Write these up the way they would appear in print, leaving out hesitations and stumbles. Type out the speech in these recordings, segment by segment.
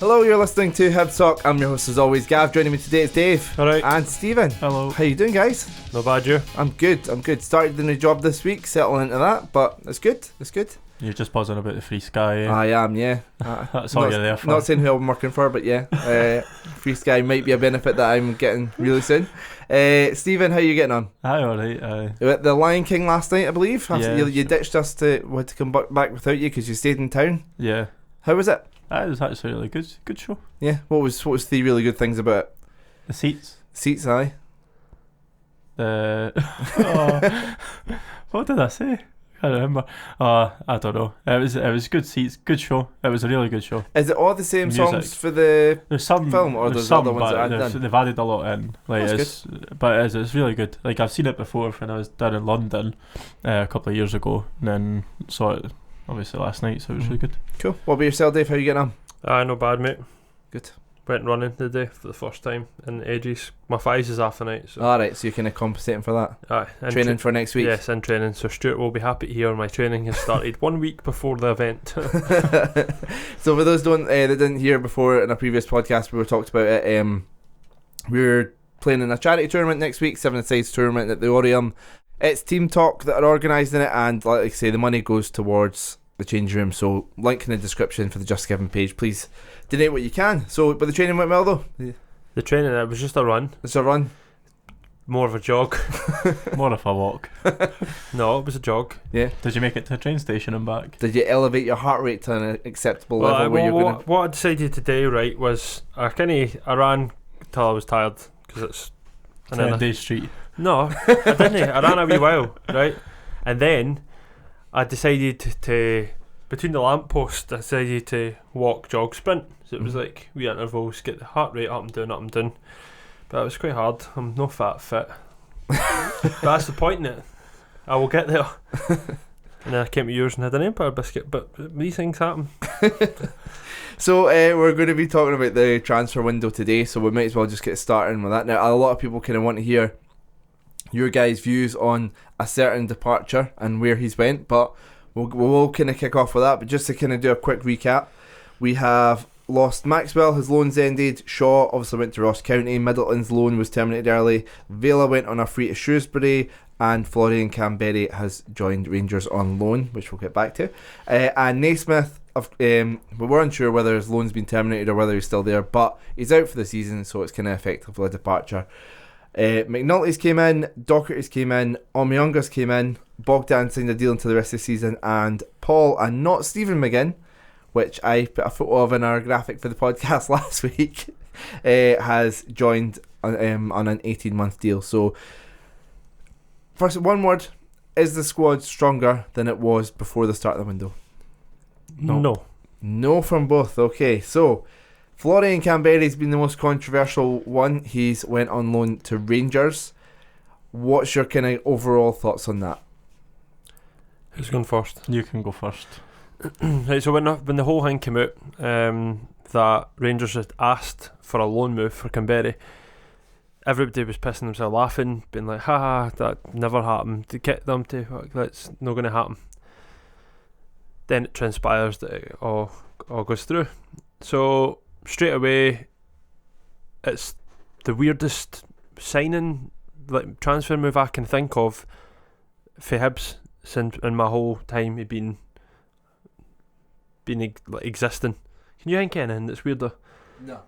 Hello, you're listening to Hibs Talk. I'm your host as always, Gav. Joining me today is Dave. Alright. And Stephen. Hello. How you doing, guys? Not bad, you? I'm good. Started the new job this week, settling into that, but it's good. You're just buzzing about the Free Sky, eh? I am, yeah. That's all you're there for. Not saying who I'm working for, but yeah. Free Sky might be a benefit that I'm getting really soon. Stephen, how you getting on? Aye, alright. You were at the Lion King last night, I believe. Yeah. You ditched us we had to come back without you because you stayed in town. Yeah. How was it? It was actually really good. Good show. Yeah. What was the really good things about it? The seats. Seats, aye. What did I say? I can't remember. I don't know. It was good seats. Good show. It was a really good show. Is it all the same Music. songs for the There's some film, or there's other ones that added in? they've added a lot in. Like it's really good. Like I've seen it before when I was down in London a couple of years ago, and then saw it obviously last night. So it was really good. Cool. What about yourself, Dave? How you getting on? Not bad, mate. Good. Went running today for the first time in ages. My thighs is off tonight, so Alright, so you're kind of compensating for that. in Training for next week. Yes, in training. So Stuart will be happy to hear my training has started 1 week before the event. So for those that didn't hear before, in a previous podcast we were talked about it, we're playing in a charity tournament next week, 7-a-sides tournament at the Orium. It's Team Talk that are organising it, and like I say, the money goes towards the change room, so link in the description for the Just Giving page. Please donate what you can. So, but the training went well though? The training, it was just a run. It's a run? More of a jog. More of a walk. No, it was a jog. Yeah. Did you make it to the train station and back? Did you elevate your heart rate to an acceptable level where you're going to... What I decided to do, right, was I ran till I was tired, because it's... Day Street. No, I didn't. I ran a wee while, right? And then I decided to between the lampposts, I decided to walk, jog, sprint. So it was like wee intervals, get the heart rate up and down. But it was quite hard. I'm no fit. But that's the point in it. I will get there. And then I came to yours and had an Empire biscuit, but these things happen. So we're going to be talking about the transfer window today, so we might as well just get started with that. Now, a lot of people kind of want to hear your guys' views on a certain departure and where he's went, but we'll kind of kick off with that. But just to kind of do a quick recap, we have lost Maxwell, his loan's ended. Shaw obviously went to Ross County. Middleton's loan was terminated early. Vela went on a free to Shrewsbury, and Florian Canberry has joined Rangers on loan, which we'll get back to. And Naismith, we were unsure whether his loan's been terminated or whether he's still there, but he's out for the season, so it's kind of effectively a departure. McNulty's came in, Docherty's came in, Omyonga's came in, Bogdan signed a deal into the rest of the season, and Paul, and not Stephen McGinn, which I put a photo of in our graphic for the podcast last week, has joined on an 18-month deal. So, first, one word, is the squad stronger than it was before the start of the window? No from both. Okay, so Florian Canberry's been the most controversial one. He's went on loan to Rangers. What's your kind of overall thoughts on that? Who's going first? You can go first. Right, so when the whole thing came out that Rangers had asked for a loan move for Canberry, everybody was pissing themselves laughing, being like, haha, that never happened. To get them to, that's not going to happen. Then it transpires that it all goes through. So straight away, it's the weirdest signing, like transfer move I can think of for Hibs since in my whole time of been existing. Can you think of anything that's weirder? No.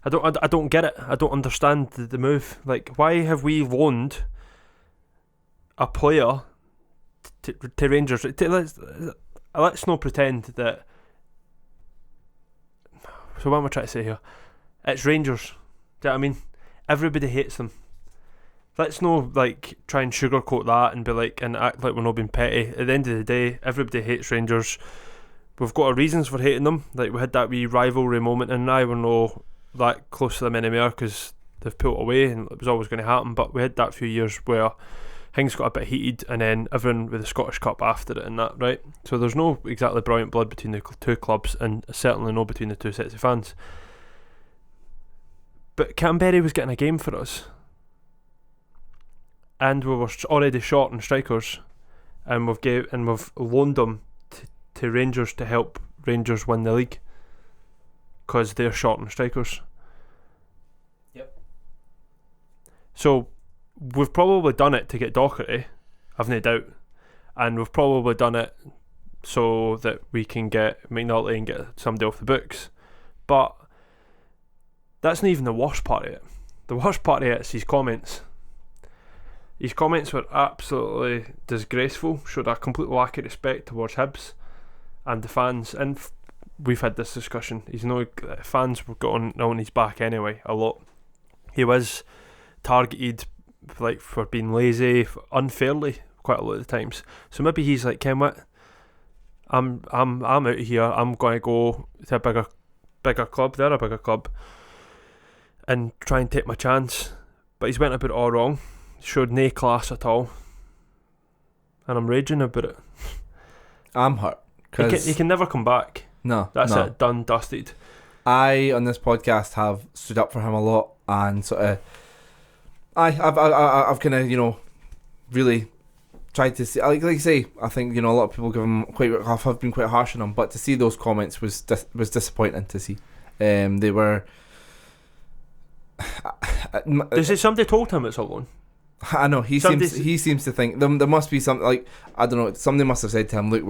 I don't get it. I don't understand the move. Like, why have we loaned a player to Rangers? Let's not pretend that. So what am I trying to say here? It's Rangers. Do you know what I mean? Everybody hates them. Let's not try and sugarcoat that and be and act like we're not being petty. At the end of the day, everybody hates Rangers. We've got our reasons for hating them. Like, we had that wee rivalry moment, and now we're not that close to them anymore because they've pulled away, and it was always going to happen. But we had that few years where things got a bit heated, and then everyone with the Scottish Cup after it and that, right? So there's no exactly brilliant blood between the two clubs, and certainly no between the two sets of fans. But Canberry was getting a game for us, and we were already short on strikers, and we've loaned them to Rangers to help Rangers win the league. because they're short on strikers. Yep. So we've probably done it to get Doherty, I've no doubt, and we've probably done it so that we can get McNulty and get somebody off the books. But that's not even the worst part of it. The worst part of it is his comments. His comments were absolutely disgraceful, showed a complete lack of respect towards Hibs and the fans. And we've had this discussion. Fans were going on his back anyway a lot. He was targeted like for being lazy unfairly quite a lot of the times. So maybe he's like, Ken, what? I'm out of here. I'm going to go to a bigger club. They're a bigger club, and try and take my chance. But he's went about it all wrong. Showed no class at all, and I'm raging about it. I'm hurt because he can never come back. No, That's no. it. Done, dusted. I on this podcast have stood up for him a lot, and sort of, I've kind of really tried to see, like you say, I think a lot of people give him have been quite harsh on him, but to see those comments was disappointing to see. They were. Does somebody told him it's a loan? I know he seems to think there must be something, like, I don't know, somebody must have said to him, look,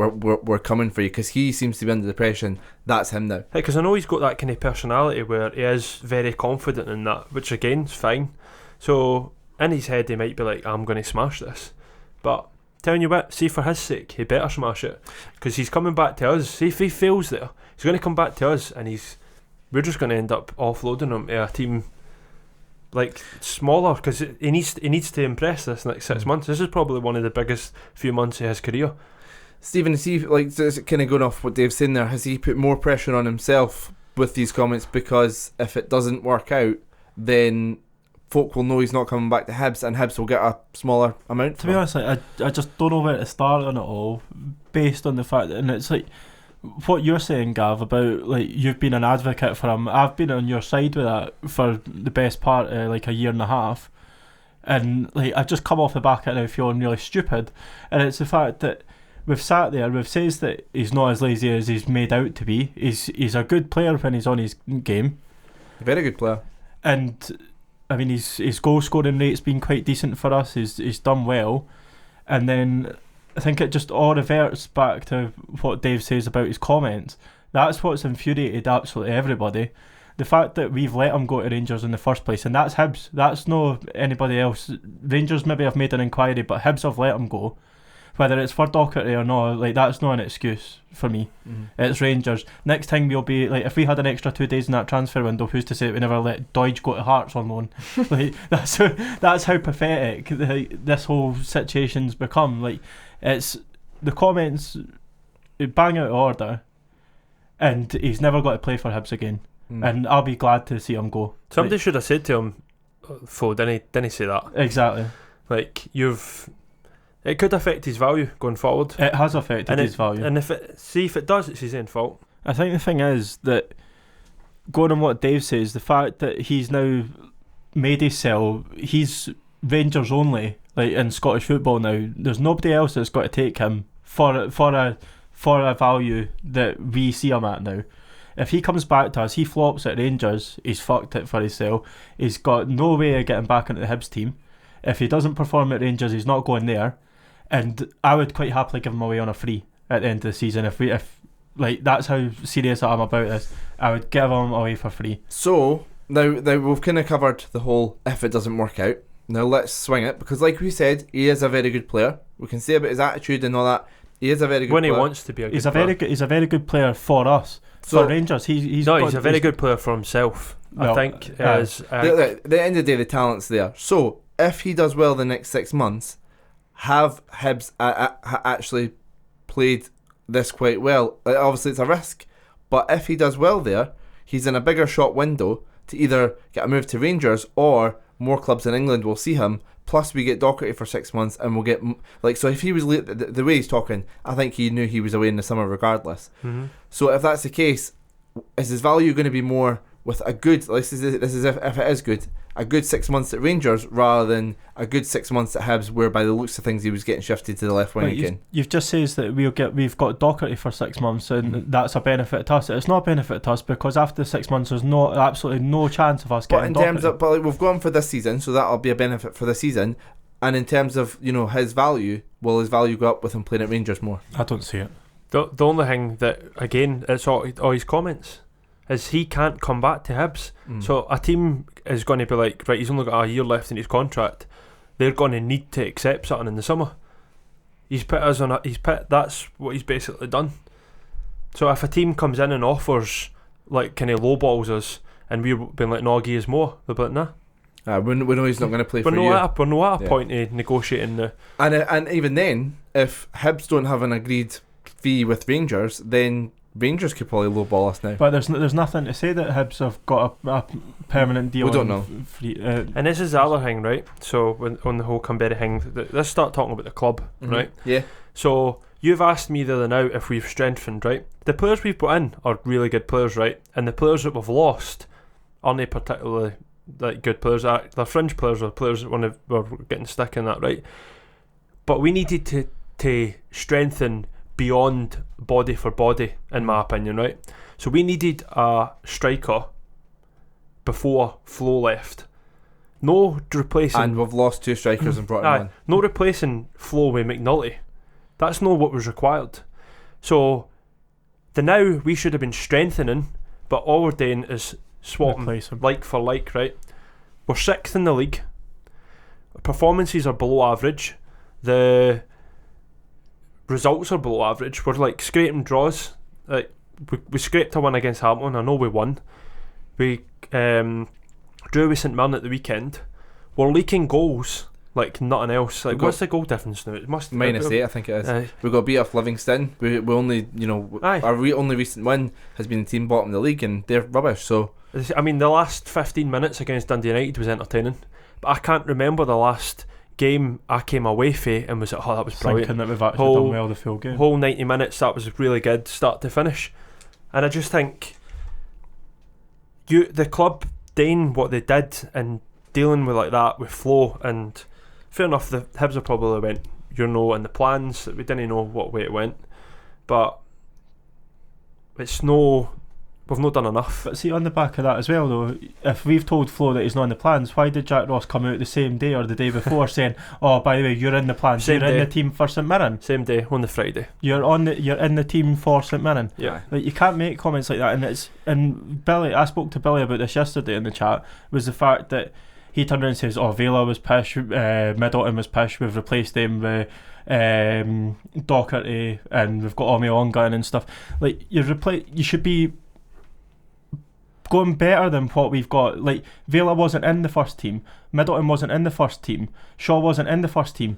we're coming for you, because he seems to be under depression. That's him now. Because I know he's got that kind of personality where he is very confident in that, which again is fine. So in his head he might be like, I'm going to smash this, but telling you what, see, for his sake he better smash it, because he's coming back to us. See, if he fails there, he's going to come back to us, and we're just going to end up offloading him to a team like smaller, because he needs to impress this next 6 months. This is probably one of the biggest few months of his career. Stephen, is he, like, kind of going off what Dave's saying there, has he put more pressure on himself with these comments, because if it doesn't work out, then folk will know he's not coming back to Hibs, and Hibs will get a smaller amount? To be honest, like, I just don't know where to start on it all, based on the fact that, and it's like what you're saying, Gav, about like you've been an advocate for him. I've been on your side with that for the best part of like a year and a half, and like I've just come off the back of it now feeling really stupid. And it's the fact that we've sat there, we've said that he's not as lazy as he's made out to be. He's a good player when he's on his game. A very good player. And I mean, his goal scoring rate's been quite decent for us. He's done well, and then I think it just all reverts back to what Dave says about his comments. That's what's infuriated absolutely everybody. The fact that we've let him go to Rangers in the first place, and that's Hibs. That's no anybody else. Rangers maybe have made an inquiry, but Hibs have let him go. Whether it's for Doherty or not, like, that's not an excuse for me. It's Rangers. Next time we'll be like, if we had an extra 2 days in that transfer window, who's to say that we never let Doidge go to Hearts on loan? Like, that's how pathetic this whole situation's become. Like, it's the comments bang out of order, and he's never got to play for Hibs again. And I'll be glad to see him go. Somebody should have said to him, "Fo, didn't he say that?" Exactly. Like, it could affect his value going forward. It has affected his value. And if it does, it's his own fault. I think the thing is that, going on what Dave says, the fact that he's now made his sell, he's Rangers only, like in Scottish football now. There's nobody else that's got to take him for a value that we see him at now. If he comes back to us, he flops at Rangers, he's fucked it for his sell. He's got no way of getting back into the Hibs team. If he doesn't perform at Rangers, he's not going there. And I would quite happily give him away on a free at the end of the season. If like, that's how serious I am about this, I would give him away for free. So now we've kind of covered the whole if it doesn't work out. Now let's swing it, because like we said, he is a very good player. We can say about his attitude and all that. He is a very good player. When he wants to be a good player. He's a very good player for us. For Rangers, he's a very good player for himself. Well, I think the end of the day, the talent's there. So if he does well the next 6 months, have Hibs actually played this quite well? Obviously it's a risk, but if he does well there, he's in a bigger shot window to either get a move to Rangers, or more clubs in England will see him. Plus we get Doherty for 6 months, and we'll get, like, so if he was the way he's talking, I think he knew he was away in the summer regardless. So if that's the case, is his value going to be more with a good, this is if it is good, a good 6 months at Rangers rather than a good 6 months at Hibs, where by the looks of things he was getting shifted to the left wing again. You've just said that we've got Docherty for 6 months, and that's a benefit to us. It's not a benefit to us because after the 6 months, there's absolutely no chance of us getting Docherty. But like, we've gone for this season, so that'll be a benefit for the season. And in terms of his value, will his value go up with him playing at Rangers more? I don't see it. The only thing that, again, it's all his comments, is he can't come back to Hibs. So a team is going to be like, right, he's only got a year left in his contract. They're going to need to accept something in the summer. He's put us on that's what he's basically done. So if a team comes in and offers, like, kind of lowballs us, and we've been like, no, give us more, they'll be like, nah. We know he's not going to play for you. We're not at a point of negotiating the... And even then, if Hibs don't have an agreed fee with Rangers, then Rangers could probably lowball us now. But there's nothing to say that Hibs have got a permanent deal. We don't know. And this is the other thing, right? So on the whole Canberra thing, let's start talking about the club, right? Yeah. So you've asked me the other now if we've strengthened, right? The players we've brought in are really good players, right? And the players that we've lost aren't particularly like good players. They're fringe players, or players that we're getting stuck in that, right? But we needed to strengthen beyond body for body, in my opinion, right? So we needed a striker before Flo left. No replacing... And we've lost 2 strikers and brought in one. No replacing Flo with McNulty. That's not what was required. So now we should have been strengthening, but all we're doing is swapping like for like, right? We're 6th in the league. Performances are below average. The results are below average. We're like scraping draws. Like we scraped a win against Hamilton. I know we won. We drew with St Mirren at the weekend. We're leaking goals like nothing else. Like, what's the goal difference now? It must -8, I think it is. We got beat off Livingston. We only, our only recent win has been the team bottom of the league, and they're rubbish. So I mean, the last 15 minutes against Dundee United was entertaining, but I can't remember the last game I came away from and was like, oh, that was brilliant. Thinking that we've actually done well the full game. Whole 90 minutes, that was really good, start to finish. And I just think the club doing what they did and dealing with like that with Flo, and fair enough, the Hibs have probably went, and the plans, we didn't know what way it went, but we've not done enough. But see, on the back of that as well though, if we've told Flo that he's not in the plans, why did Jack Ross come out the same day or the day before saying, oh, by the way, you're in the plans, you're in the team for St Mirren? Same day, on the Friday. You're in the team for St Mirren. Yeah. Like, you can't make comments like that. And Billy, I spoke to Billy about this yesterday in the chat, was the fact that he turned around and says, oh, Vela was pish, Middleton was pish, we've replaced him with Docherty, and we've got Omionga and stuff. Like, you should be going better than what we've got. Like, Vela wasn't in the first team, Middleton wasn't in the first team, Shaw wasn't in the first team.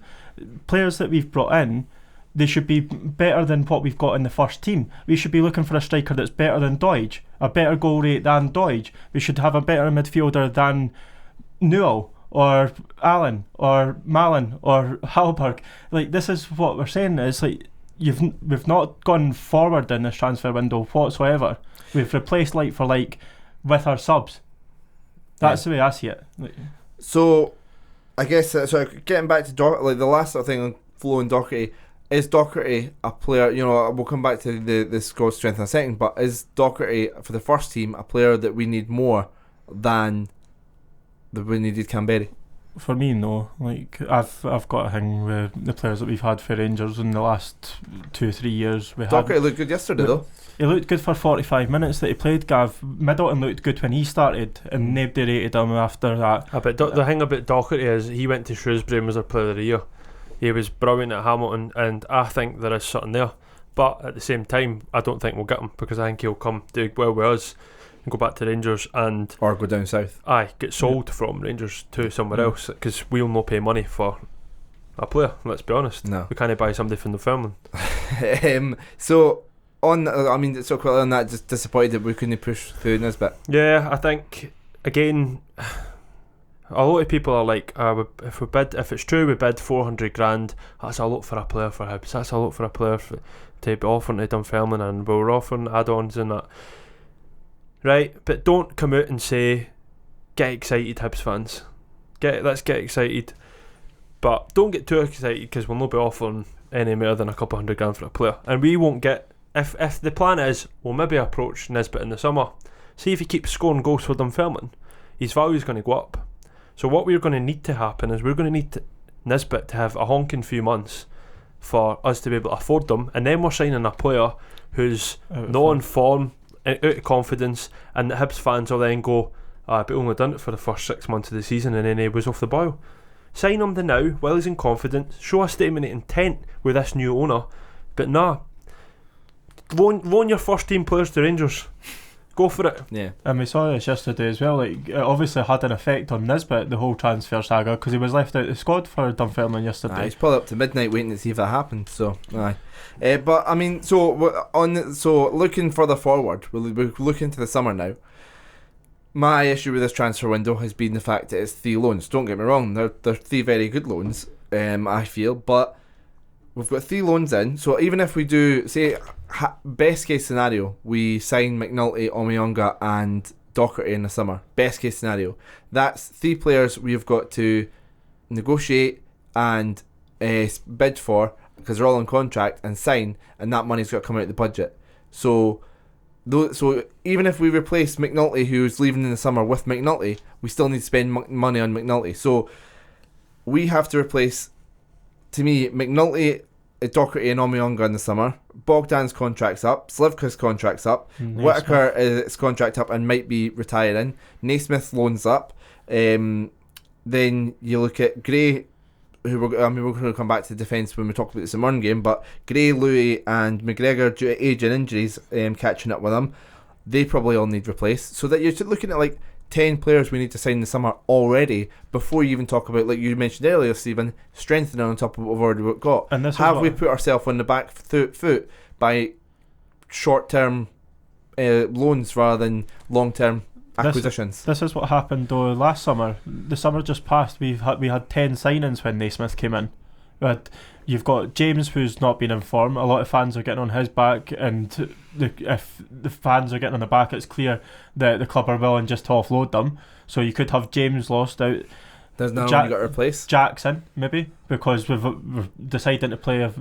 Players that we've brought in, they should be better than what we've got in the first team. We should be looking for a striker that's better than Doidge, a better goal rate than Doidge. We should have a better midfielder than Newell or Allen or Malin or Hallberg. Like, this is what we're saying, is like, we've not gone forward in this transfer window whatsoever. We've replaced like for like with our subs. That's the way I see it. So I guess so getting back to like the last sort of thing on Flo and Docherty, is Docherty a player, we'll come back to the squad strength in a second, but is Docherty for the first team a player that we need more than we needed Canberra? For me, no. Like, I've got a thing with the players that we've had for Rangers in the last 2-3 years. Docherty looked good yesterday though. He looked good for 45 minutes that he played, Gav. Middleton looked good when he started, and nobody rated him after that. But the thing about Docherty is he went to Shrewsbury and was our player of the year. He was brilliant at Hamilton, and I think there is something there. But at the same time, I don't think we'll get him, because I think he'll come do well with us and go back to Rangers, and or go down south. Get sold from Rangers to somewhere else, because we'll not pay money for a player. Let's be honest. No, we can't buy somebody from Newfoundland. So on, so quickly on that, just disappointed that we couldn't push through in this bit. Yeah, I think again, a lot of people are like, if it's true we bid 400 grand, that's a lot for a player for Hibs. That's a lot for a player to be offering to Dunfermline, and we were offering add-ons and that. right? But don't come out and say, get excited, Hibs fans. Let's get excited. But don't get too excited, because we'll not be offering any more than a couple $100,000 for a player. And we won't get... If the plan is, we'll maybe approach Nisbet in the summer. See if he keeps scoring goals for Dunfermline, his value is going to go up. So what we're going to need to happen is we're going to need Nisbet to have a honking few months for us to be able to afford them, and then we're signing a player who's not in form, out of confidence, and the Hibs fans will then go, but only done it for the first 6 months of the season and then he was off the boil. Sign him the now while he's in confidence, show a statement of intent with this new owner, but nah, loan your first team players to Rangers. Go for it. Yeah. And we saw this yesterday as well. Like, it obviously had an effect on Nisbet, the whole transfer saga, because he was left out of the squad for Dunfermline yesterday. He's probably up to midnight waiting to see if that happened. So, aye. But I mean, so looking further forward, we're looking to the summer now. My issue with this transfer window has been the fact that it's 3 loans. Don't get me wrong, they're 3 very good loans. I feel, but we've got 3 loans in. So even if we do, say, best case scenario, we sign McNulty, Omiyonga and Docherty in the summer. Best case scenario. That's 3 players we've got to negotiate and bid for, because they're all on contract, and sign, and that money's got to come out of the budget. So even if we replace McNulty, who's leaving in the summer, with McNulty, we still need to spend money on McNulty. So we have to replace, to me, McNulty, Docherty and Omiyonga in the summer. Bogdan's contract's up, Slivka's contract's up, Whittaker is contract up and might be retiring, Naismith's loan's up. Then you look at Gray, who we're going to come back to defence when we talk about the St Mirren game, but Gray, Louis and McGregor, due to age and injuries, catching up with them, they probably all need replaced. So that you're looking at like 10 players we need to sign this summer already, before you even talk about, like you mentioned earlier, Stephen, strengthening on top of what we've already got. And this have we put ourselves on the back foot by short-term loans rather than long-term acquisitions? This is what happened though last summer. The summer just passed, we had 10 signings when Naismith came in. You've got James, who's not been in form. A lot of fans are getting on his back, and if the fans are getting on the back, it's clear that the club are willing just to offload them. So you could have James lost out. There's no one you got to replace. Jackson, maybe, because we're deciding to play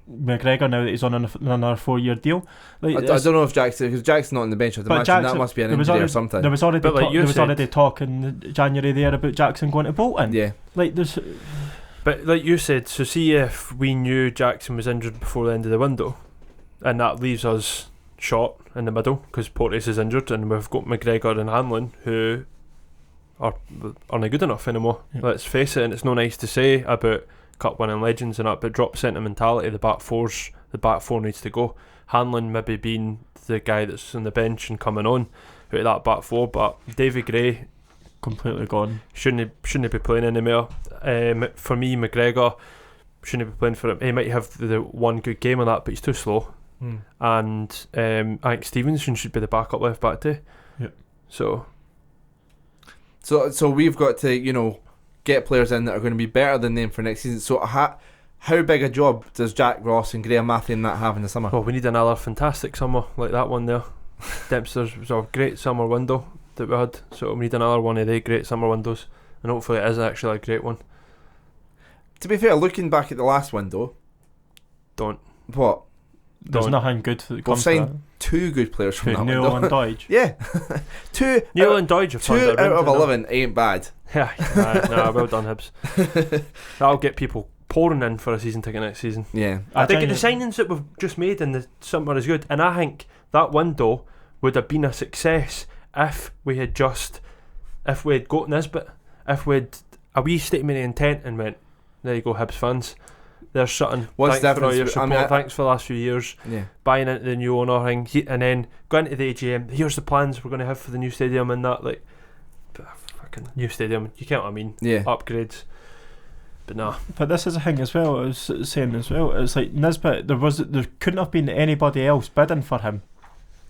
McGregor now that he's on another 4-year deal. Like, I don't know if because Jackson's not on the bench. I'd imagine Jackson, that must be an injury or something. There was already talk in January there about Jackson going to Bolton. Yeah. But like you said, so see if we knew Jackson was injured before the end of the window, and that leaves us short in the middle because Porteous is injured, and we've got McGregor and Hanlon who aren't good enough anymore. Yeah. Let's face it, and it's no nice to say about cup winning legends and that, but drop sentimentality. The back four needs to go. Hanlon maybe being the guy that's on the bench and coming on out of that back four, but Davy Gray completely gone. Shouldn't be playing anymore. For me, McGregor shouldn't be playing for him. He might have the one good game on that, but he's too slow. And I think Stevenson should be the backup left back too. Yep. So we've got to get players in that are going to be better than them for next season. So how big a job does Jack Ross and Graham Matthew and that have in the summer? Well, we need another fantastic summer like that one there. Dempster's was a great summer window that we had, so we need another one of the great summer windows, and hopefully it is actually a great one. To be fair, looking back at the last window, there's nothing good that comes from that. We've signed 2 good players from that Newell window. and Doidge. Yeah. 2 Newell and Doidge have 2 out of 11 ain't bad. Yeah, well done, Hibs. That'll get people pouring in for a season ticket next season. Yeah. I think the signings that we've just made in the summer is good, and I think that window would have been a success if we had got Nisbet, if we had a wee statement of intent and went, there you go, Hibs fans, there's something. What's thanks for all your support, thanks for the last few years. Yeah. Buying into the new owner thing, and then going into the AGM, here's the plans we're going to have for the new stadium and that, like, fucking new stadium, you get what I mean? Yeah. Upgrades. But nah. But this is a thing as well, I was saying as well, it's like Nisbet, there couldn't have been anybody else bidding for him.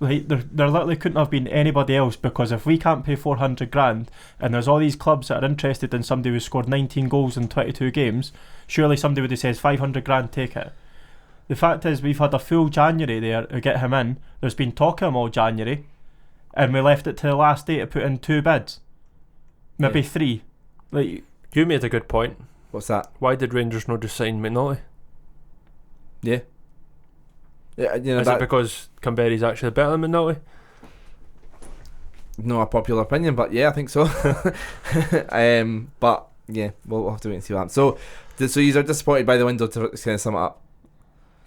Like there literally couldn't have been anybody else, because if we can't pay 400 grand and there's all these clubs that are interested in somebody who scored 19 goals in 22 games, surely somebody would have said 500 grand, take it. The fact is, we've had a full January there to get him in. There's been talk of him all January, and we left it to the last day to put in 2 bids, maybe 3. Like, You made a good point. What's that? Why did Rangers not just sign McNulty? Yeah, Is it because Camberry's actually better than McNulty? not a popular opinion, but yeah, I think so. But yeah, we'll have to wait and see what happens. So you are disappointed by the window, to kind of sum it up.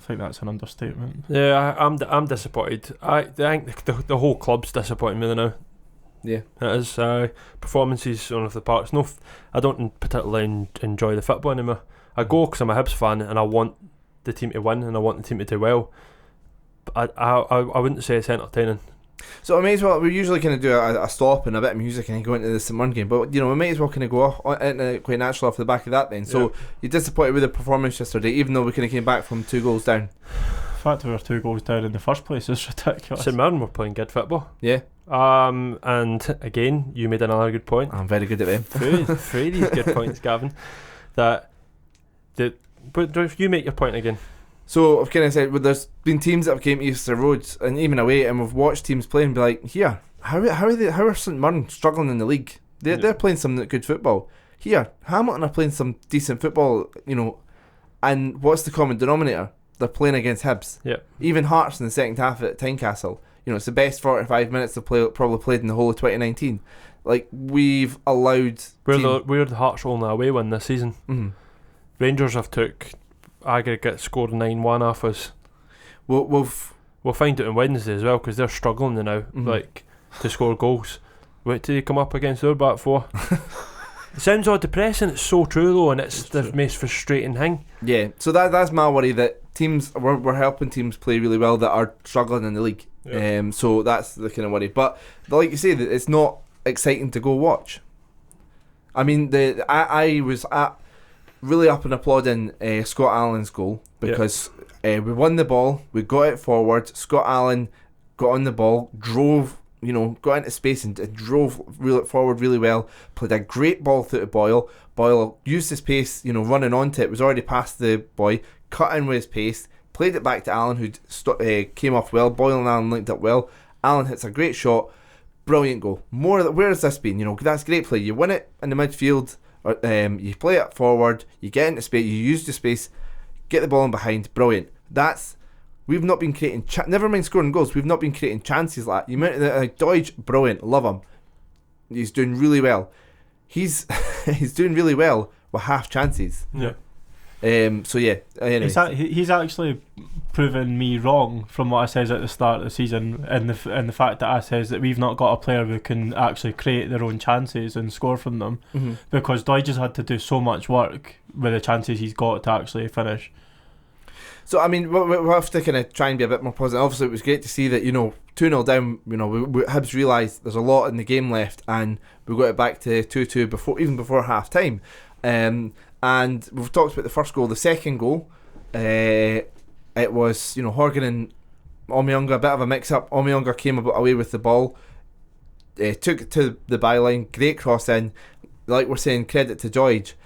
I think that's an understatement. Yeah, I'm disappointed. I think the whole club's disappointing me now. Yeah. It is. Performances on the parts. I don't particularly enjoy the football anymore. I go because I'm a Hibs fan and I want the team to win and I want the team to do well. But I wouldn't say it's entertaining. So we may as well. We usually kind of do a stop and a bit of music and go into the St Mirren game, but we may as well kind of go off quite naturally off the back of that then. So you're disappointed with the performance yesterday, even though we kind of came back from 2 goals down. The fact we were 2 goals down in the first place is ridiculous. St Mirren were playing good football. Yeah. And again, you made another good point. I'm very good at them. Three of these good points, Gavin. But you make your point again. So I've kind of said, well, there's been teams that have came to Easter Roads and even away, and we've watched teams play and be like, here, how are St Mirren struggling in the league? They're playing some good football. Here, Hamilton are playing some decent football, and what's the common denominator? They're playing against Hibs. Yeah. Even Hearts in the second half at Tynecastle. It's the best 45 minutes they've probably played in the whole of 2019. Like, we've allowed... We're the Hearts only away win this season. Mm-hmm. Rangers have took aggregate scored 9-1 off us. We'll find out on Wednesday as well, because they're struggling now, to score goals. Wait till they come up against their back 4. It sounds all depressing. It's so true though, and it's the most frustrating thing. Yeah, so that's my worry, that teams we're helping teams play really well that are struggling in the league. Yeah. So that's the kind of worry. But like you say, that it's not exciting to go watch. I mean, I was really up and applauding Scott Allen's goal, because we won the ball, we got it forward. Scott Allen got on the ball, drove, got into space and drove forward really well. Played a great ball through to Boyle. Boyle used his pace, running onto it. Was already past the boy, cut in with his pace, played it back to Allen, who came off well. Boyle and Allen linked up well. Allen hits a great shot. Brilliant goal. Where has this been? That's great play. You win it in the midfield. You play it forward, you get into space, you use the space, get the ball in behind. Brilliant. We've not been creating never mind scoring goals, we've not been creating chances like that. You meant Deutsch, brilliant, love him. He's doing really well. He's doing really well with half chances. Yeah. So yeah, anyway. He's actually proven me wrong from what I says at the start of the season, and the fact that I says that we've not got a player who can actually create their own chances and score from them, because Deutsch has had to do so much work with the chances he's got to actually finish. So I mean, we'll have to kind of try and be a bit more positive. Obviously, it was great to see that 2-0 down. Hibs realised there's a lot in the game left, and we got it back to 2-2 before half time. And we've talked about the first goal. The second goal, it was Horgan and Omiyonga, a bit of a mix-up. Omiyonga came away with the ball, took it to the byline, great cross in. Like we're saying, credit to George.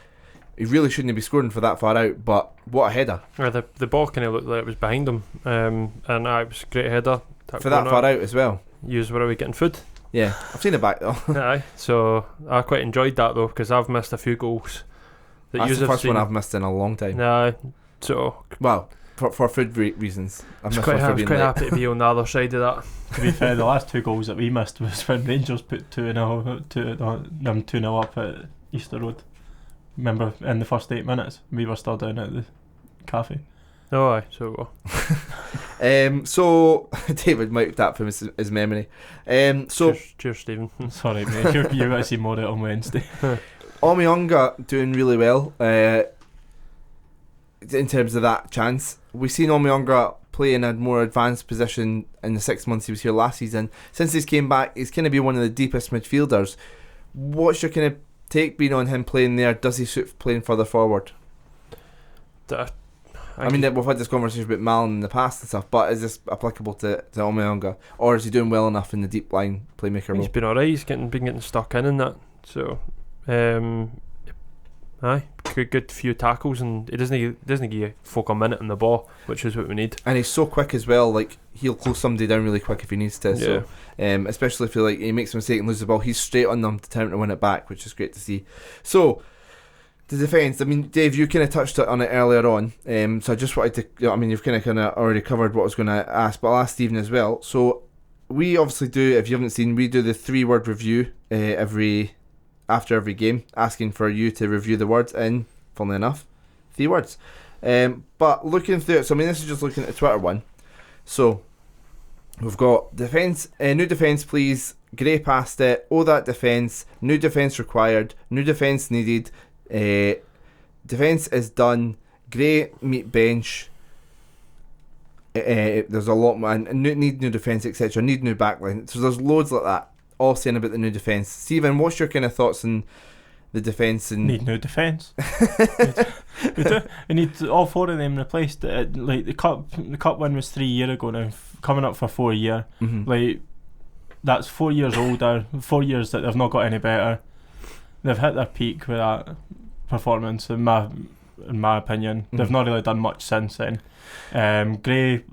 He really shouldn't be scoring for that far out, but what a header. The ball kind of looked like it was behind him, and it was a great header. For that far out as well. Use where are we getting food? Yeah, I've seen it back though. Aye, so I quite enjoyed that though, because I've missed a few goals. That's the first one I've missed in a long time. Nah, so... Well, for food reasons. I was quite happy to be on the other side of that. To be fair, the last 2 goals that we missed was when Rangers put 2-0 up at Easter Road. Remember, in the first 8 minutes, we were still down at the cafe. Oh, aye, so so David might tap from his memory. Cheers, Stephen. Sorry, mate. You're going to see more of it on Wednesday. Omiyonga doing really well in terms of that chance. We've seen Omiyonga play in a more advanced position in the 6 months he was here last season. Since he's came back, he's kind of been one of the deepest midfielders. What's your kind of take been on him playing there? Does he suit playing further forward? I mean, we've had this conversation about Malin in the past and stuff, but is this applicable to Omiyonga, or is he doing well enough in the deep line playmaker role? He's been alright. He's been getting stuck in that. So, aye, a good few tackles, and he doesn't give folk a minute on the ball, which is what we need. And he's so quick as well. Like, he'll close somebody down really quick if he needs to. Yeah. So, especially if he makes a mistake and loses the ball, he's straight on them, determined to win it back, which is great to see. So, the defence. I mean, Dave, you kind of touched on it earlier on. So I just wanted to. I mean, you've kind of already covered what I was going to ask, but I'll ask Stephen as well. So, we obviously do. If you haven't seen, we do the 3-word review after every game, asking for you to review the words in, funnily enough, 3 words. But looking through it, so I mean, this is just looking at the Twitter one. So we've got defence, new defence please, Gray passed it, that defence, new defence required, new defence needed, defence is done, Gray meet bench, there's a lot more, and need new defence, etc., need new backline. So there's loads like that, all saying about the new defence. Stephen, what's your kind of thoughts on the defence? And need new defence. we do. We need all 4 of them replaced. Like the cup win was 3 years ago now, coming up for 4 years. Mm-hmm. Like, that's 4 years older. 4 years that they've not got any better. They've hit their peak with that performance, in my opinion. Mm-hmm. They've not really done much since then. Gray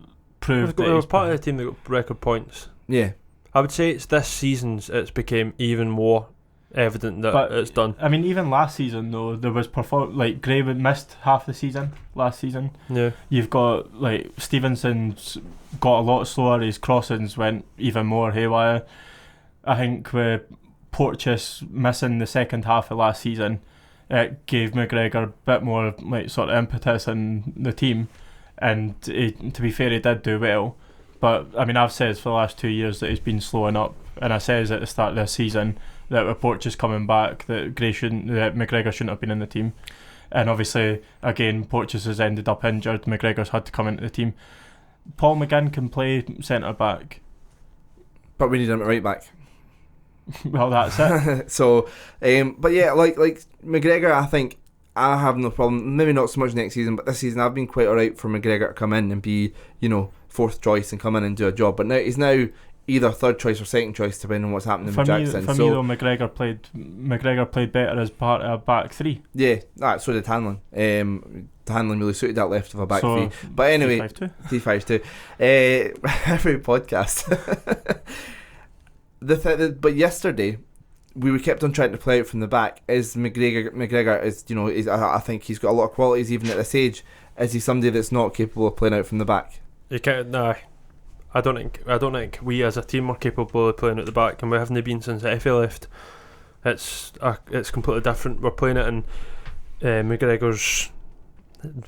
proved that They were he's part of the team that got record points. Yeah. I would say it's this season's it's became even more evident that But, it's done. I mean, even last season though, there was Gray missed half the season last season. Yeah. You've got like Stevenson's got a lot slower. His crossings went even more haywire. I think with Porteous missing the second half of last season, it gave McGregor a bit more like sort of impetus in the team, and to be fair, he did do well. But I mean, I've said for the last 2 years that he's been slowing up, and I says at the start of this season that with Porteous coming back, that McGregor shouldn't have been in the team. And obviously, again, Porteous has ended up injured. McGregor's had to come into the team. Paul McGinn can play centre back. But we need him at right back. Well, that's it. So, but yeah, like McGregor, I think I have no problem. Maybe not so much next season, but this season I've been quite alright for McGregor to come in and be, 4th choice and come in and do a job. But now he's either 3rd choice or 2nd choice, depending on what's happening with Jackson. For me though, McGregor played better as part of a back 3. Yeah, so did Hanlon. Hanlon really suited that left of a back 3. But anyway, 3-5-2. Every podcast. But yesterday, we were kept on trying to play out from the back. Is McGregor is I think he's got a lot of qualities even at this age. Is he somebody that's not capable of playing out from the back? You can't. Nah, I don't think we as a team are capable of playing at the back, and we haven't been since Effie left. It's completely different. We're playing it in McGregor's,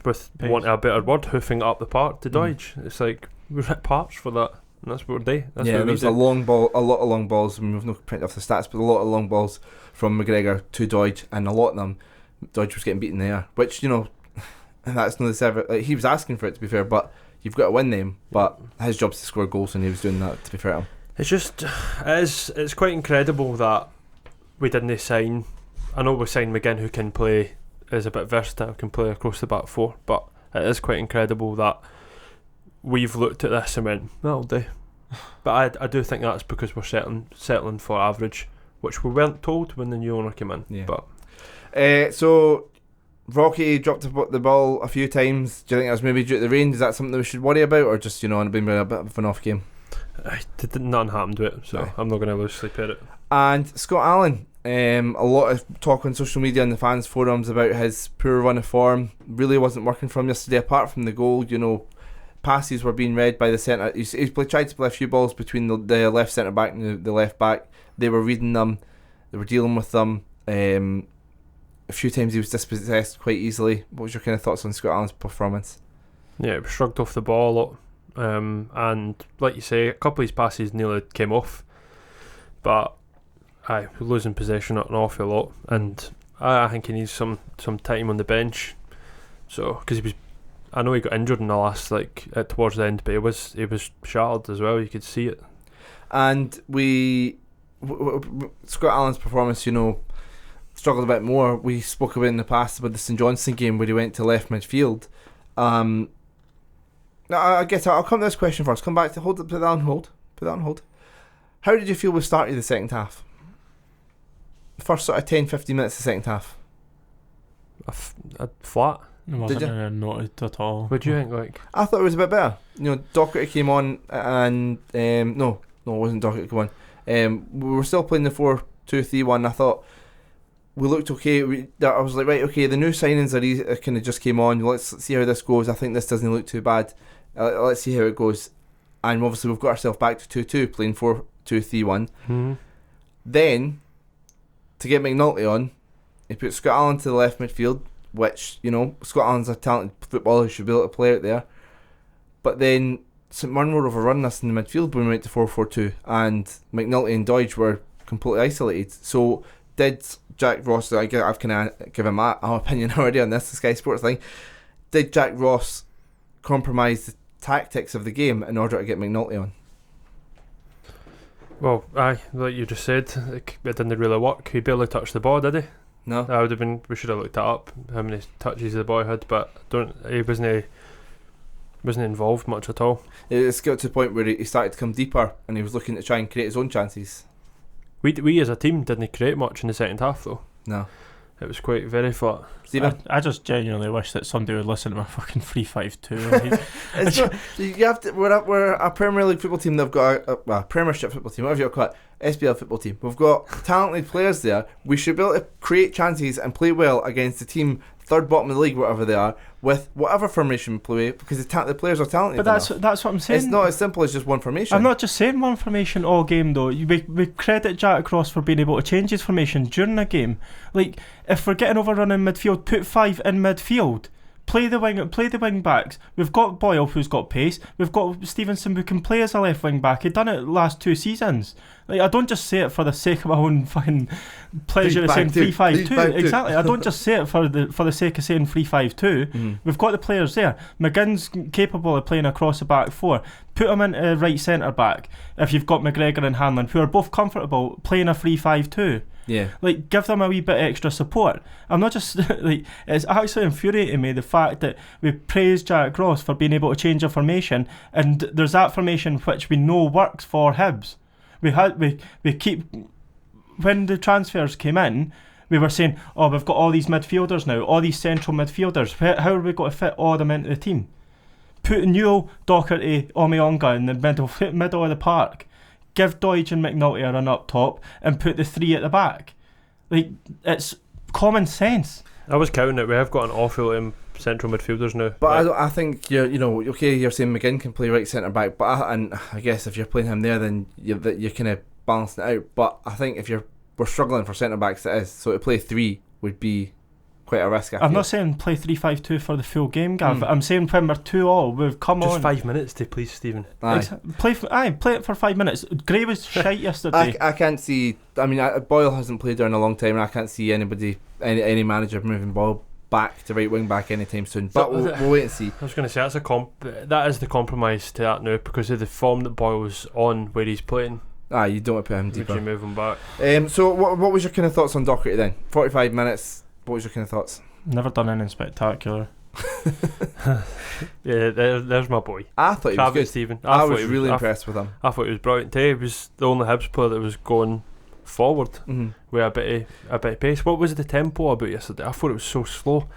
with pace. Want a better word, hoofing it up the park to Dodge. It's like we're at parts for that. And that's what they. That's yeah, what there's a lot of long balls. I mean, we've not printed off the stats, but a lot of long balls from McGregor to Dodge, and a lot of them, Dodge was getting beaten there. Which that's not the server. Like, he was asking for it, to be fair, but you've got to win them. But his job's to score goals, and he was doing that. To be fair to him, it's quite incredible that we didn't sign. I know we signed McGinn, who can play, is a bit versatile, can play across the back 4, but it is quite incredible that we've looked at this and went, that'll do. But I do think that's because we're settling for average, which we weren't told when the new owner came in. Yeah. But so Rocky dropped the ball a few times. Do you think that was maybe due to the rain? Is that something that we should worry about, or just it's been a bit of an off game? Nothing happened to it, so Aye. I'm not going to lose sleep at it. And Scott Allen, a lot of talk on social media and the fans forums about his poor run of form. Really wasn't working for him yesterday. Apart from the goal, passes were being read by the centre. He tried to play a few balls between the left centre back and the left back. They were reading them. They were dealing with them. A few times he was dispossessed quite easily. What was your kind of thoughts on Scott Allen's performance? Yeah, we shrugged off the ball a lot. And like you say, a couple of his passes nearly came off. But we're losing possession an awful lot. And I think he needs some time on the bench. So, because I know he got injured in the last, towards the end, but he was shattered as well. You could see it. And Scott Allen's performance, struggled a bit more. We spoke about in the past about the St Johnstone game where he went to left midfield. Now I guess I'll come to this question first. Come back to put that on hold. How did you feel with starting the second half? First sort of 10-15 minutes of the second half. a flat. It wasn't you? noted at all. What do you think? Like, I thought it was a bit better. Docherty came on and no, it wasn't Docherty came on. We were still playing the 4-2-3-1. I thought we looked okay. I was like, right, okay, the new signings are kind of just came on. Let's see how this goes. I think this doesn't look too bad. Let's see how it goes. And obviously we've got ourselves back to 2-2, playing 4-2-3-1. Then, to get McNulty on, he put Scott Allen to the left midfield, which, Scott Allen's a talented footballer who should be able to play out there. But then St Mirren were overrunning us in the midfield when we went to 4-4-2, and McNulty and Doidge were completely isolated. So did Jack Ross, I've kind of given my opinion already on this Sky Sports thing, did Jack Ross compromise the tactics of the game in order to get McNulty on? well, aye, like you just said, it didn't really work. He barely touched the ball, did he? No. That would have been. We should have looked that up. How many touches the boy had, but he wasn't involved much at all. It's got to the point where he started to come deeper and he was looking to try and create his own chances. We as a team didn't create much in the second half though. No. It was quite very flat. Stephen? I just genuinely wish that somebody would listen to my fucking 3-5-2. It's not, you have to. We're a Premier League football team. They've got a Premiership football team. Whatever you call it, SPL football team. We've got talented players there. We should be able to create chances and play well against the team third bottom of the league, whatever they are, with whatever formation we play, because the players are talented. But that's what I'm saying. It's not as simple as just one formation. I'm not just saying one formation all game though. We credit Jack Ross for being able to change his formation during a game. Like, if we're getting overrun in midfield, put 5 in midfield. Play the wing backs. We've got Boyle who's got pace. We've got Stevenson who can play as a left wing back. He'd done it last 2 seasons. Like, I don't just say it for the sake of my own fucking pleasure of saying 3-5-2. Exactly. I don't just say it for the sake of saying 3-5-2. We've got the players there. McGinn's capable of playing across the back 4. Put him into right centre back if you've got McGregor and Hanlon, who are both comfortable playing a 3-5-2. Yeah. Like, give them a wee bit extra support. I'm not just like, it's actually infuriating me the fact that we praise Jack Ross for being able to change a formation, and there's that formation which we know works for Hibs. We keep, when the transfers came in, we were saying, oh, we've got all these midfielders now, all these central midfielders. How are we going to fit all of them into the team? Put Newell, Docherty, Omiyonga in the middle of the park. Give Doidge and McNulty a run up top and put the 3 at the back. Like, it's common sense. I was counting it. We have got an awful lot of central midfielders now. But I think you're saying McGinn can play right centre back, but I guess if you're playing him there, then you're kind of balancing it out. But I think if we're struggling for centre backs, it is. So to play 3 would be quite a risk. I'm not saying play 3-5-2 for the full game, Gav. I'm saying when we're 2-2, we've come just on. 5 minutes to please, Stephen. Play it for 5 minutes. Gray was shite yesterday. I can't see. I mean, Boyle hasn't played there in a long time, and I can't see any manager moving Boyle back to right wing back anytime soon. But we'll wait and see. I was going to say that is the compromise to that now, because of the form that Boyle's on where he's playing. You don't want to put him deeper. Would you move him back? So what was your kind of thoughts on Docherty then? 45 minutes. What was your kind of thoughts? Never done anything spectacular. Yeah, there's my boy. I thought he was good. Stephen. I was really impressed with him. I thought he was brilliant today. He was the only Hibs player that was going forward with a bit of pace. What was the tempo about yesterday? I thought it was so slow.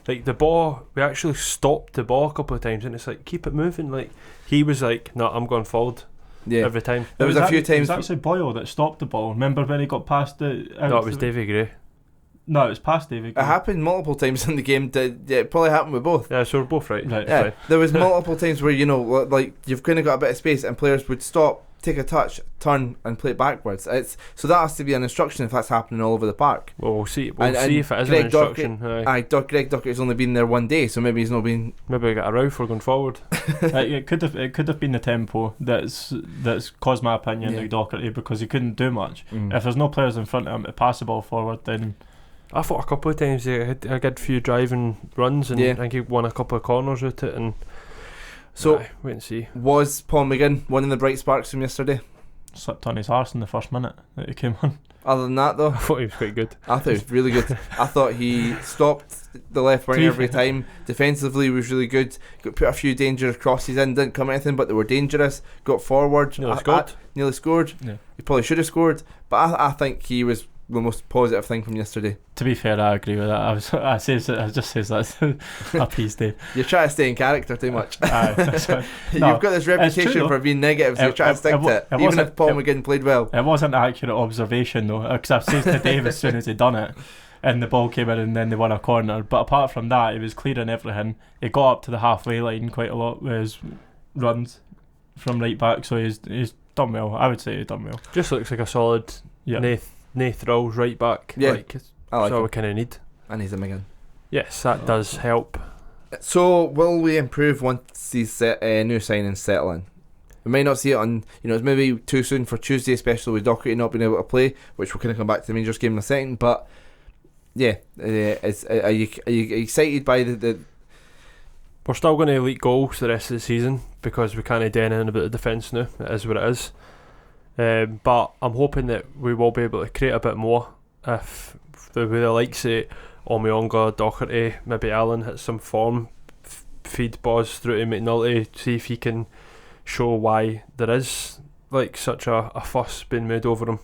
Like, the ball, we actually stopped the ball a couple of times, and it's like, keep it moving. Like, he was like, no, I'm going forward. Yeah. Every time. There was a few times. It was actually Boyle that stopped the ball. Remember when he got past the... No, it was Davy Gray. No, it was past Davy Gray. It happened multiple times in the game. It probably happened with both. Yeah, so we're both right. Yeah, there was multiple times where, like, you've kind of got a bit of space and players would stop, take a touch, turn and play it backwards. So that has to be an instruction if that's happening all over the park. Well, we'll see if it is an instruction. Greg Dockerty's only been there one day, so maybe he's not been... Maybe we got a row for going forward. It could have been the tempo that's caused my opinion to Docherty, because he couldn't do much. If there's no players in front of him to pass the ball forward, then... I thought a couple of times I had a few driving runs, and I think he won a couple of corners with it. And so wait and see. Was Paul McGinn one of the bright sparks from yesterday? Slipped on his arse in the first minute that he came on. Other than that, though, I thought he was quite good. I thought he was really good. I thought he stopped the left wing every time. Defensively, he was really good. Put a few dangerous crosses in. Didn't come anything, but they were dangerous. Got forward. Nearly scored. Yeah. He probably should have scored, but I think he was the most positive thing from yesterday? To be fair, I agree with that. I just says that a piece, Dave. You're trying to stay in character too much. That's fine. You've No, got this true, reputation though. for being negative, so you're trying to stick to it. Even wasn't- if Paul McGinn played well. It wasn't an accurate observation though, because I've said to Dave as soon as he done it, and the ball came in and then they won a corner. But apart from that, he was clearing everything. He got up to the halfway line quite a lot with his runs from right back, so he's done well. I would say he's done well. Just looks like a solid Yeah. Nath Rawls right back. Yeah, like, I like that's all him. we kind of need. And he's a McGinn. Yes, that does help. So, will we improve once these new signings settle in? We might not see it on, it's maybe too soon for Tuesday, especially with Docherty not being able to play, which we're going to come back to the Rangers game in a second. But yeah, are you excited by the We're still going to leak goals the rest of the season because we can't do anything about the defence now. It is what it is. But I'm hoping that we will be able to create a bit more if the likes of Omiyonga, Docherty, maybe Allen hits some form, feed balls through to McNulty, see if he can show why there is like such a fuss being made over him.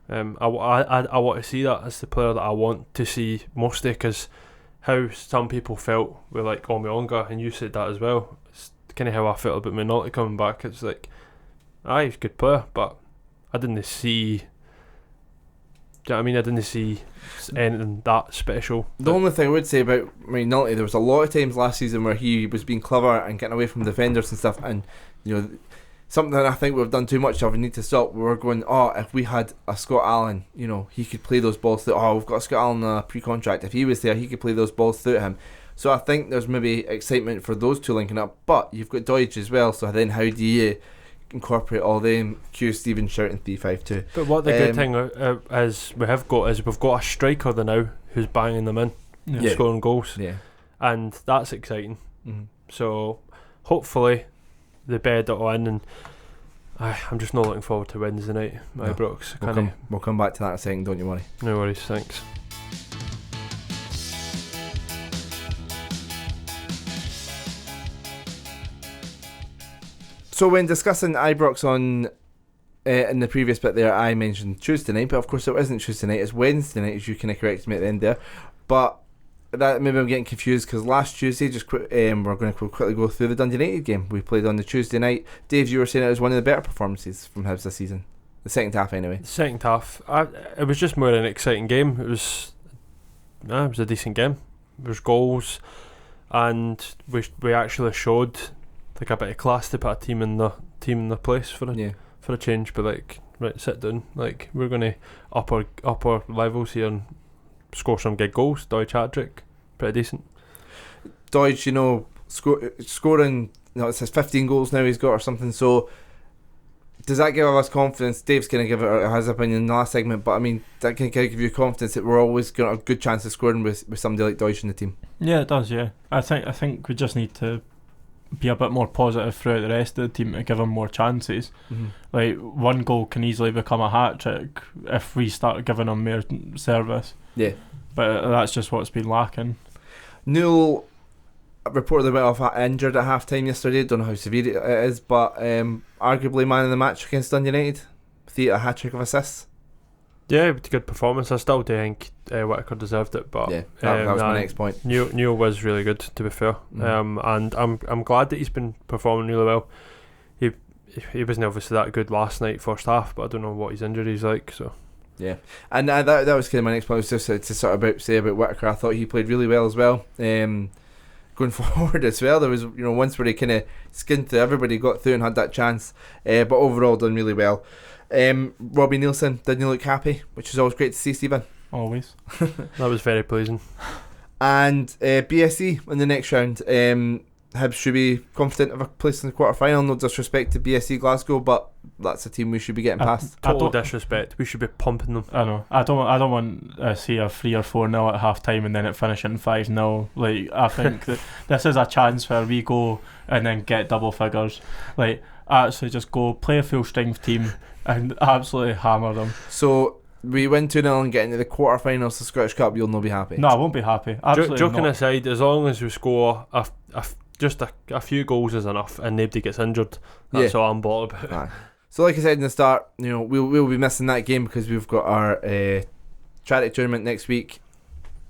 I want to see that as the player that I want to see mostly, because how some people felt with like Omiyonga, and you said that as well, it's kind of how I felt about McNulty coming back. It's like, he's a good player, but I didn't see, do you know what I mean? I didn't see anything that special. The only thing I would say about McNulty, there was a lot of times last season where he was being clever and getting away from defenders and stuff, and something I think we've done too much of. We need to stop. We're going, if we had a Scott Allen, he could play those balls through. We've got Scott Allen on a pre-contract. If he was there, he could play those balls through him. So I think there's maybe excitement for those two linking up. But you've got Deutsch as well. So then how do you incorporate all them? Cue Stephen shouting 3-5-2. But what the good thing is we've got a striker now who's banging them in, Yeah. scoring goals, Yeah. and that's exciting. Mm-hmm. So hopefully the bed it'll in, and I'm just not looking forward to Wednesday night, No. Ibrox. We'll come back to that in a second, don't you worry. No worries, thanks. So when discussing Ibrox on in the previous bit there, I mentioned Tuesday night, but of course it isn't Tuesday night, it's Wednesday night, as you kind of corrected me at the end there. But that maybe I'm getting confused, because last Tuesday, we're going to quickly go through the Dundee United game we played on the Tuesday night. Dave, you were saying it was one of the better performances from Hibs this season, the second half anyway. The second half, it was just more an exciting game. It was a decent game. There was goals, and we actually showed like a bit of class to put a team in the place for a change. But like, right, sit down. Like, we're going to up our levels here and score some good goals. Deutsch hat-trick, pretty decent. Deutsch, scoring, it's his 15 goals now he's got or something. So does that give us confidence? Dave's going to give it his opinion in the last segment, but I mean, that can give you confidence that we're always got a good chance of scoring with somebody like Deutsch in the team. Yeah, it does. Yeah, I think we just need to be a bit more positive throughout the rest of the team to give them more chances. Mm-hmm. Like, one goal can easily become a hat-trick if we start giving them more service. Yeah. But that's just what's been lacking. Newell reportedly went off injured at half time yesterday. Don't know how severe it is, but arguably man of the match against Dundee United with a hat-trick of assists. Yeah, it was a good performance. I still do think Whittaker deserved it, but Yeah, that was my next point. Newell was really good, to be fair. And I'm glad that he's been performing really well. He wasn't obviously that good last night, first half, but I don't know what his injury's like. So yeah, and that was kind of my next point. Was just to sort of say about Whittaker. I thought he played really well as well. Going forward as well, there was once where he kind of skinned through everybody, got through and had that chance. But overall, done really well. Robbie Nielsen didn't look happy, which is always great to see, Stephen. Always. that was very pleasing. And BSE in the next round. Hibs should be confident of a place in the quarter-final. No disrespect to BSE Glasgow, but that's a team we should be getting past. Total disrespect. We should be pumping them. I know. I don't want to see a 3 or 4-0 at half time and then it finishing 5-0. Like, I think that this is a chance where we go and then get double figures. Like, actually just go play a full strength team and absolutely hammer them. So we win 2-0 and get into the quarter-finals of the Scottish Cup, you'll not be happy. No, I won't be happy. Absolutely Joking not. aside, as long as we score just a few goals is enough and nobody gets injured, that's all I'm bothered about. So like I said in the start, we'll be missing that game because we've got our charity tournament next week.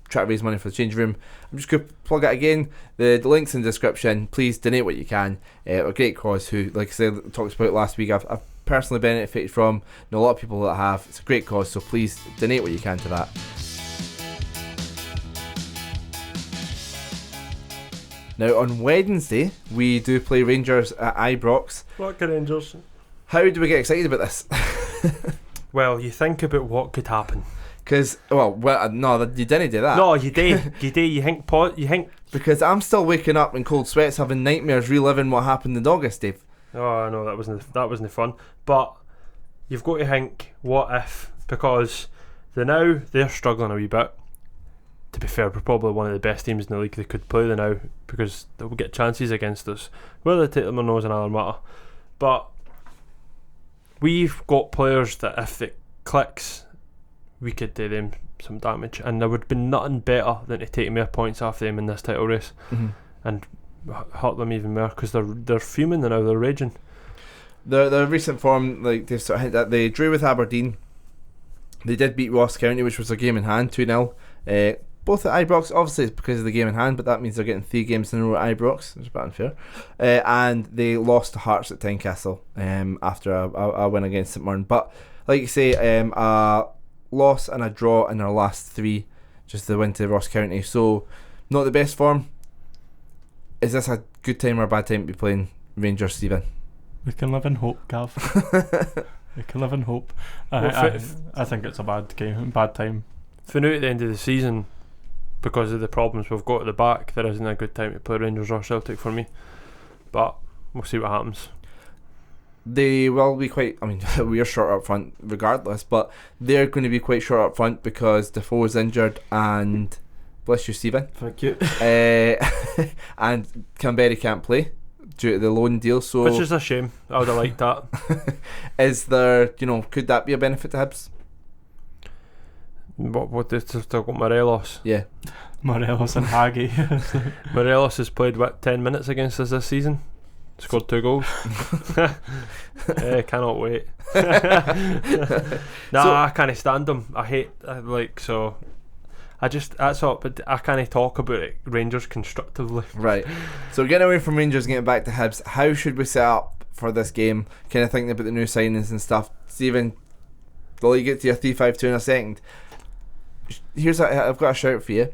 Try to raise money for the change room. I'm just going to plug it again. The link's in the description. Please donate what you can. A great cause who, like I said, talked about last week, I've personally benefited from. Know a lot of people that have. It's a great cause, so please donate what you can to that. Now on Wednesday we do play Rangers at Ibrox. What could Rangers? How do we get excited about this? Well, you think about what could happen. Because, no, you didn't do that. No, you did. You did. You think. Because I'm still waking up in cold sweats, having nightmares, reliving what happened in August, Dave. Oh no, that wasn't fun. But you've got to think, what if? Because they're struggling a wee bit. To be fair, we're probably one of the best teams in the league. They could play the now because they'll get chances against us. Whether they take them or not is another matter. But we've got players that if it clicks, we could do them some damage, and there would be nothing better than to take more points off them in this title race and hurt them even more because they're fuming now. They're raging. The recent form, like they've sort of hit that they drew with Aberdeen. They did beat Ross County, which was a game in hand, 2-0. Both at Ibrox, obviously it's because of the game in hand, but that means they're getting 3 games in a row at Ibrox. It's a bit unfair. And they lost to Hearts at Tynecastle after a win against St Mirren. But like you say, a loss and a draw in their last 3, just the win to Ross County. So not the best form. Is this a good time or a bad time to be playing Rangers, Stephen? We can live in hope, Gav. We can live in hope. I think it's a bad game, bad time. For now at the end of the season, because of the problems we've got at the back, there isn't a good time to play Rangers or Celtic for me. But we'll see what happens. They will be quite, I mean, we're short up front regardless, but they're going to be quite short up front because Defoe's injured and, bless you, Stephen. Thank you. And Canberry can't play due to the loan deal. So, which is a shame. I would have liked that. Is there, could that be a benefit to Hibs? What they've still got Morelos. Yeah. Morelos and Hagi. Morelos has played 10 minutes against us this season. Scored 2 goals. Cannot wait. I can't stand him. I hate so. That's all. But I can't talk about it. Rangers constructively. Right. So getting away from Rangers, getting back to Hibs. How should we set up for this game? Kind of thinking about the new signings and stuff. Stephen, will you get to your 3-5-2 in a second? I've got a shout for you.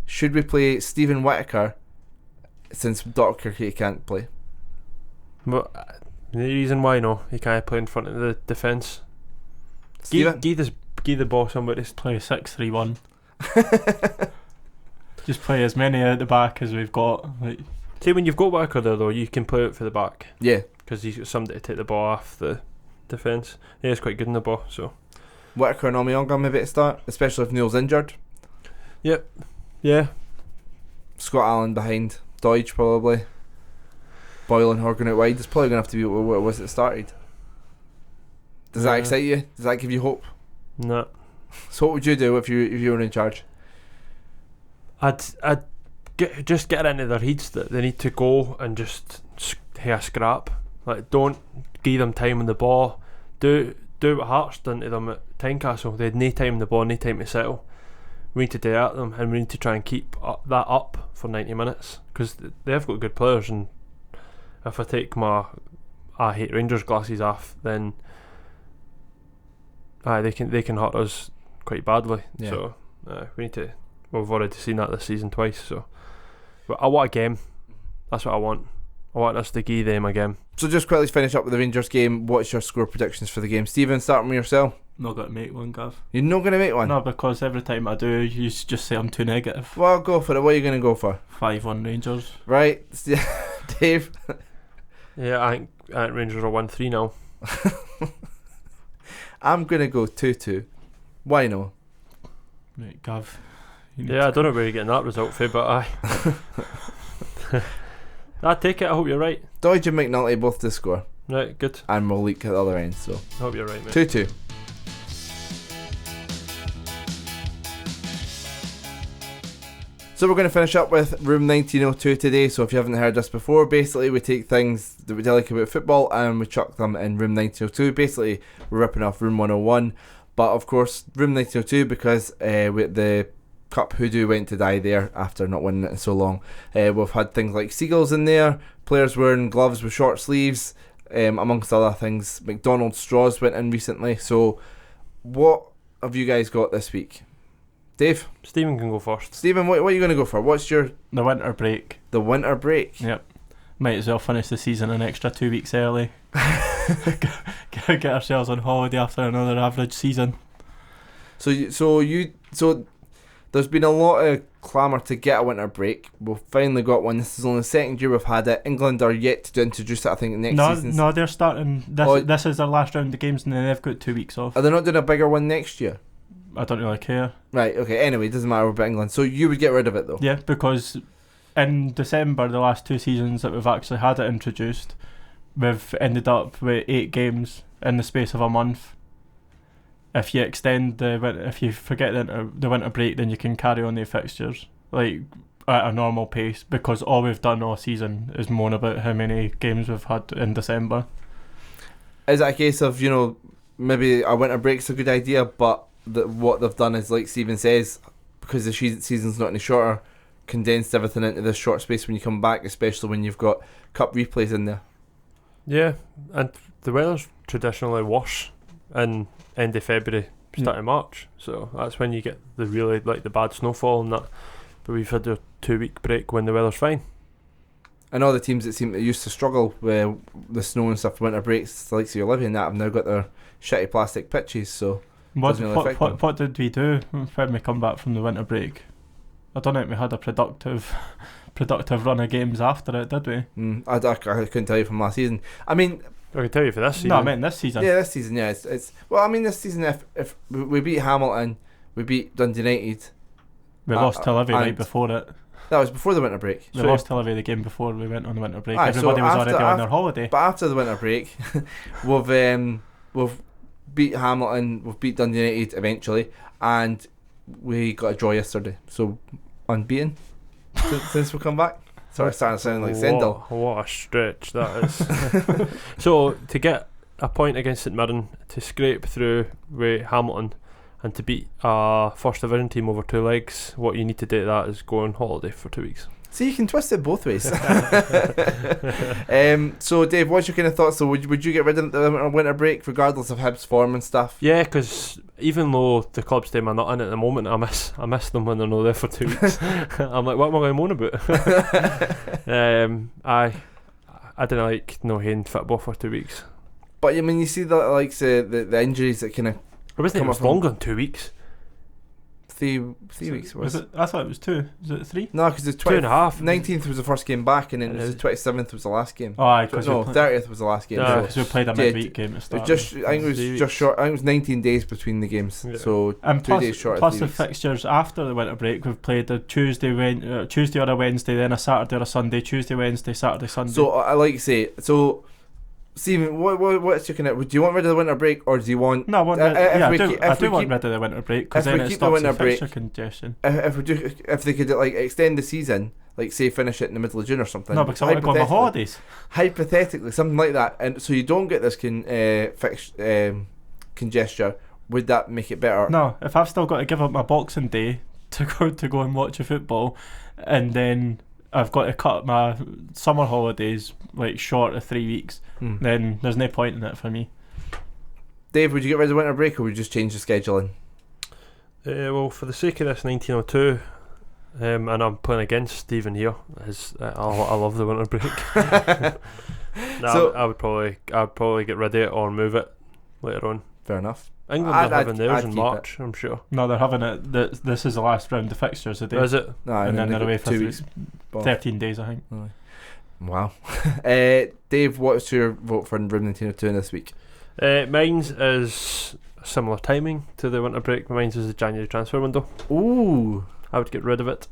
Should we play Stephen Whittaker since Dr. Kirky can't play? But the reason why he can't play in front of the defence. Give the ball somebody. Play 6-3-1. Just play as many at the back as we've got. See, when you've got Whittaker there though, you can play it for the back. Yeah, because he's got somebody to take the ball off the defence. He is quite good in the ball. So Whittaker and Omiyonga maybe to start, especially if Neil's injured. Yep. Yeah. Scott Allen behind Deutsch probably. Boyle and Horgan out wide. It's probably going to have to be what it was that started. Does that excite you? Does that give you hope? No. So what would you do if you were in charge? I'd just get into their heads that they need to go and just have a scrap. Like, don't give them time on the ball. Do what Hearts done to them at Tynecastle. They had no time on the ball, no time to settle. We need to do at them, and we need to try and keep that up for 90 minutes because they have got good players. And if I take my I hate Rangers glasses off, then they can hurt us quite badly. Yeah. So we need to. We've already seen that this season twice. So, but I want a game. That's what I want. I want us to give them a game. So just quickly finish up with the Rangers game. What's your score predictions for the game, Stephen? Starting with yourself. Not going to make one, Gav. You're not going to make one? No, because every time I do, you just say I'm too negative. Well, go for it. What are you going to go for? 5-1 Rangers. Right, Dave. Yeah, I think Rangers are 1-3 now. I'm going to go 2-2. Why no? Right, Gav. Yeah, I don't know where you're getting that result for, but I take it. I hope you're right. Dodge and McNulty both to score. Right, good. And Malik at the other end. So I hope you're right, mate. 2-2. So we're going to finish up with Room 1902 today. So if you haven't heard this before, basically we take things that we like about football and we chuck them in Room 1902. Basically we're ripping off Room 101. But of course, Room 1902, because with the Cup hoodoo went to die there after not winning it in so long. We've had things like seagulls in there, players wearing gloves with short sleeves, amongst other things. McDonald's straws went in recently. So what have you guys got this week? Dave? Stephen can go first. Stephen, what are you going to go for? What's your... The winter break. The winter break? Yep. Might as well finish the season an extra 2 weeks early. Get ourselves on holiday after another average season. So there's been a lot of clamour to get a winter break. We've finally got one. This is only the second year we've had it. England are yet to introduce it, I think, next season. No, they're starting. This is their last round of games, and then they've got 2 weeks off. Are they not doing a bigger one next year? I don't really care. Right, okay. Anyway, it doesn't matter about England. So you would get rid of it, though? Yeah, because in December, the last 2 seasons that we've actually had it introduced, we've ended up with 8 games in the space of a month. If you if you forget the winter break, then you can carry on the fixtures like at a normal pace, because all we've done all season is moan about how many games we've had in December. Is it a case of, maybe a winter break's a good idea, but what they've done is, like Stephen says, because the season's not any shorter, condensed everything into this short space when you come back, especially when you've got cup replays in there? Yeah, and the weather's traditionally worse in end of February, start of March, so that's when you get the really the bad snowfall and that. But we've had a 2 week break when the weather's fine. And all the teams that used to struggle with the snow and stuff, winter breaks, the likes of your Olivia and that, have now got their shitty plastic pitches, so what did we do when we come back from the winter break? I don't think we had a productive run of games after it, did we? I couldn't tell you from last season. I mean, I can tell you for this season. No, I meant this season. Yeah, this season, yeah. It's well, I mean, this season, if we beat Hamilton, we beat Dundee United. We lost to Olivia right before it. That was before the winter break. We lost to Olivia the game before we went on the winter break. Aye, everybody was already on their holiday. But after the winter break, we've beat Hamilton, we've beat Dundee United eventually, and we got a draw yesterday. So unbeaten since we come back. Sorry, starting to sound like Sendell. What a stretch that is. So to get a point against St Mirren, to scrape through with Hamilton, and to beat a first division team over 2 legs, what you need to do to that is go on holiday for 2 weeks. So you can twist it both ways. So Dave, what's your kind of thoughts? So would you get rid of the winter break regardless of Hibs form and stuff? Yeah, because even though the club's team are not in at the moment, I miss them when they're not there for 2 weeks. I'm like, what am I going to moan about? I didn't like no having football for 2 weeks. But I mean, you see the injuries that kind of. It wasn't even longer than 2 weeks. Three weeks was it? I thought it was 2. Was it 3? No, because the 2.5. 19th was the first game back, and then the 27th was the last game. Oh, aye, 30th was the last game. Because we played a midweek game at start. I think it was just short. I think it was 19 days between the games, so and 2 days short. Plus the fixtures after the winter break, we've played a Tuesday or a Wednesday, then a Saturday or a Sunday. Tuesday, Wednesday, Saturday, Sunday. So I like to say so. Stephen, what's your kind of? Do you want rid of the winter break, or do you want? No, I want rid of the winter break, because then it stops the fixture congestion. If they could extend the season, say finish it in the middle of June or something. No, because I want to go on my holidays. Hypothetically, something like that, and so you don't get this congestion. Would that make it better? No, if I've still got to give up my Boxing Day to go and watch a football, and then I've got to cut my summer holidays short of 3 weeks, then there's no point in it for me. Dave, would you get rid of the winter break, or would you just change the scheduling? Well, for the sake of this 1902, and I'm playing against Stephen here, I love the winter break. I would probably get rid of it or move it later on. Fair enough. England are having theirs in March, I'm sure. No, they're having it. This is the last round of fixtures today. Is it? No, and then they're away for 2 weeks. 13 days, I think. Wow. Dave, what's your vote for Room 1902 this week? Mine's is similar timing to the winter break. Mine's is the January transfer window. Ooh. I would get rid of it.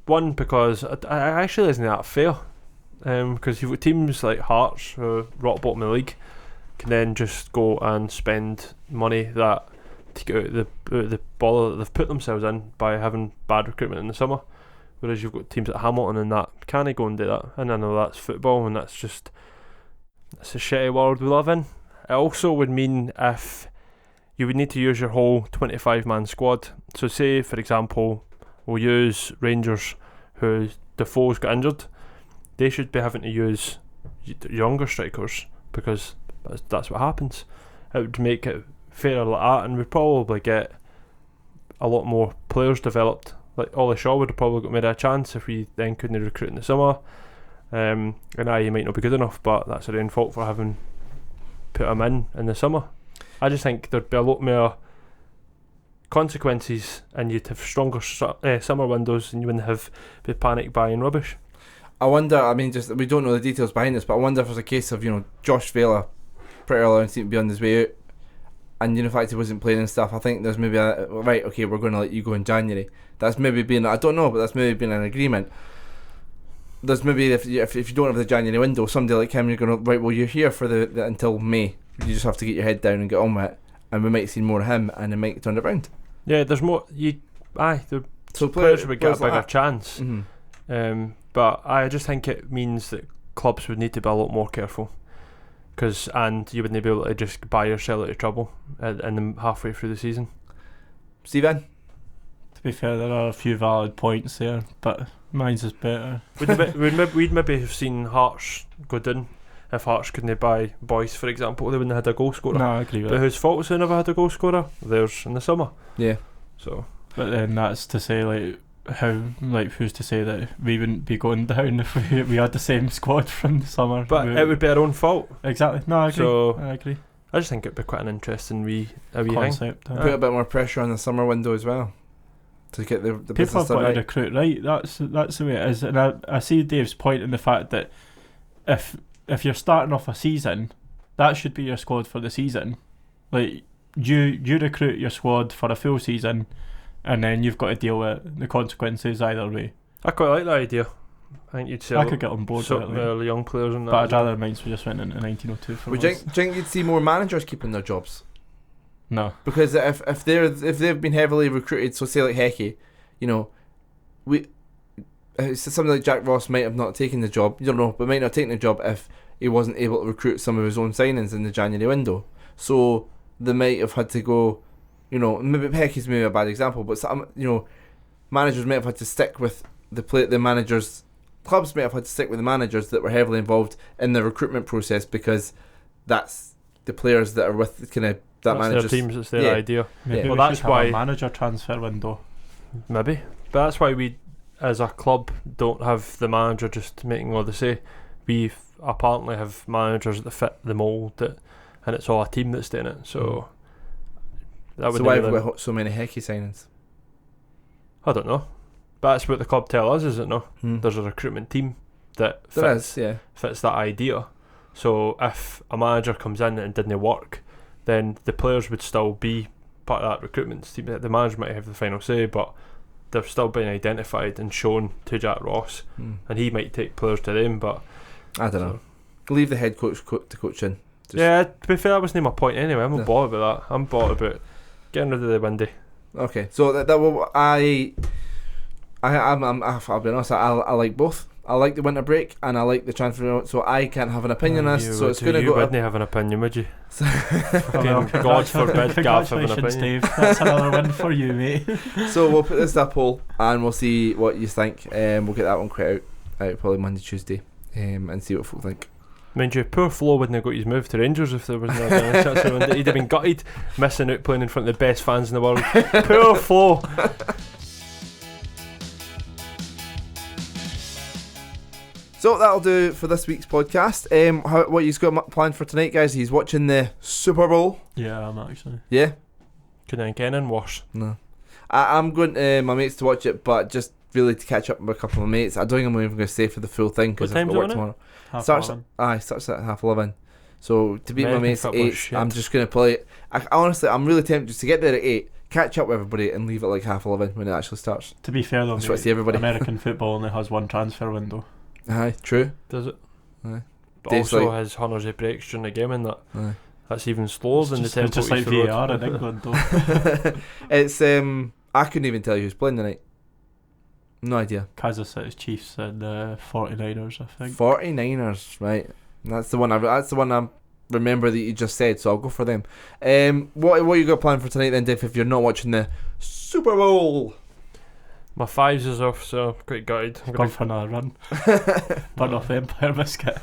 One, because I actually isn't that fair. Because you've got teams like Hearts, who are rock bottom of the league, can then just go and spend money that to get out the bother that they've put themselves in by having bad recruitment in the summer. Whereas you've got teams like Hamilton and that can't go and do that. And I know that's football, and that's a shitty world we live in. It also would mean if you would need to use your whole 25-man squad. So say, for example, we'll use Rangers, who Defoe's got injured. They should be having to use younger strikers because that's what happens. It would make it fairer like that, and we'd probably get a lot more players developed. Like Ollie Shaw would have probably got made a chance if we then couldn't recruit in the summer. And he might not be good enough, but that's our own fault for having put him in the summer. I just think there'd be a lot more consequences, and you'd have stronger summer windows, and you wouldn't have be panic buying rubbish. I wonder, I mean, just we don't know the details behind this, but I wonder if there's a case of, Josh Vela pretty early on seemed to be on his way out, and the fact he wasn't playing and stuff. I think there's maybe right, okay, we're going to let you go in January. That's maybe been, I don't know, but that's maybe been an agreement. There's maybe if you don't have the January window, somebody like him, you're going to, right, well, you're here for the until May. You just have to get your head down and get on with it, and we might see more of him, and it might turn it round. Yeah, there's more. So players would get a bigger chance. Mm-hmm. But I just think it means that clubs would need to be a lot more careful, and you wouldn't be able to just buy yourself out of trouble and halfway through the season. Steven? To be fair, there are a few valid points there, but mine's is better. We'd maybe have seen Hearts go down if Hearts couldn't buy Boyce, for example. They wouldn't have had a goal scorer. No, I agree with but that. Whose fault was they never had a goal scorer? Theirs in the summer. Yeah. So, but then that's to say, who's to say that we wouldn't be going down if we had the same squad from the summer? But it would be our own fault. Exactly. No, I agree. I just think it'd be quite an interesting wee concept. Put a bit more pressure on the summer window as well to get the people business have got right. to recruit right. That's the way it is, and I see Dave's point in the fact that if you're starting off a season, that should be your squad for the season. Like you recruit your squad for a full season, and then you've got to deal with the consequences either way. I quite like that idea. I think you'd sell. I could get on board with it. The young players in that. But I'd rather Mainz just went into 1902 for Would you think you'd see more managers keeping their jobs? No, because if they've been heavily recruited, so say like Hecky, something like Jack Ross might have not taken the job. You don't know, but might not have taken the job if he wasn't able to recruit some of his own signings in the January window. So they might have had to go. Maybe Hecky's maybe a bad example, but some managers might have had to stick with the managers. Clubs might have had to stick with the managers that were heavily involved in the recruitment process because that's the players that are with kind of that manager's their teams. It's their idea. Maybe well, we that's should why have a manager transfer window. Maybe, but that's why we, as a club, don't have the manager just making all the say. We apparently have managers that fit the mould, and it's all a team that's doing it. So that would. So why have we got so many Hecky signings? I don't know, but that's what the club tell us, is it no? There's a recruitment team that fits that idea. So if a manager comes in and didn't work, then the players would still be part of that recruitment team. The manager might have the final say, but they're still being identified and shown to Jack Ross, and he might take players to them. But I don't know. Leave the head coach to coach in. Yeah, to be fair, that wasn't my point anyway. I'm not bothered about that. I'm bothered about getting rid of the Windy. Okay, so that will I'll be honest. I like both. I like the winter break and I like the transfer, so I can't have an opinion on this. So it's going to go. You wouldn't have an opinion, would you? God forbid Gav have an opinion. Dave. That's another win for you, mate. So we'll put this to a poll and we'll see what you think. We'll get that one quite out probably Monday, Tuesday, and see what folk think. Mind you, poor Flo wouldn't have got his move to Rangers if there wasn't a chance. He'd have been gutted, missing out playing in front of the best fans in the world. Poor Flo. So that'll do for this week's podcast. What you've got planned for tonight, guys? He's watching the Super Bowl. Yeah, I'm actually. Yeah. Couldn't get in worse. No. I'm going to my mates to watch it, but just really to catch up with a couple of mates. I don't think I'm even going to stay for the full thing because I've got work tomorrow. Starts at 11:30. So to beat my mates at 8, I'm just going to play it. Honestly, I'm really tempted just to get there at 8, catch up with everybody, and leave it like 11:30 when it actually starts. To be fair though, mate, see everybody. American football only has one transfer window. Aye, true. Does it? Aye. But Dave's also has hundreds of breaks during the game, and that's even slower than the tempo. It's just like VAR in England though. It's I couldn't even tell you who's playing tonight. No idea. Kansas City Chiefs and 49ers, I think. 49ers, right? That's the one. I'm remember that you just said, so I'll go for them. What you got planned for tonight then, Dave, if you're not watching the Super Bowl? My fives is off, so quite gutted. I'm Gone for another run. Burn off the Empire Biscuit.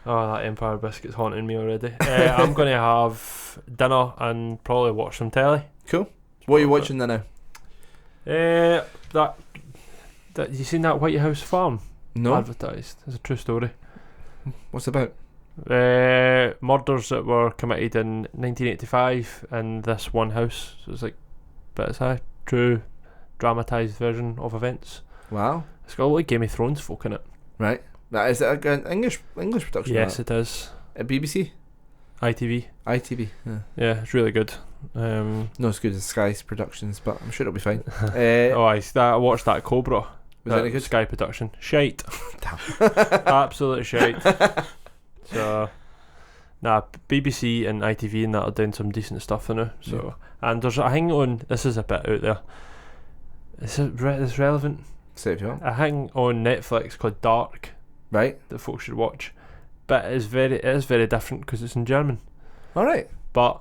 Oh, that Empire Biscuit's haunting me already. I'm going to have dinner and probably watch some telly. Cool. What are you watching then now? That you seen that White House farm No? advertised? It's a true story. What's it about? Murders that were committed in 1985 in this one house. So it's like, but it's a true dramatised version of events. Wow. It's got a lot of Game of Thrones folk in it. Right. Is it an English production? Yes, it is. At BBC? ITV. ITV. Yeah. Yeah, it's really good. Not as good as Sky's productions, but I'm sure it'll be fine. I watched that Cobra. Was that any good? Sky production. Shite. Damn. Absolute shite. So, BBC and ITV and that are doing some decent stuff now. So, and there's a thing on. This is a bit out there. Is it relevant? Say if you want. A thing on Netflix called Dark Right. that folks should watch, but it is very different because it's in German. All right. But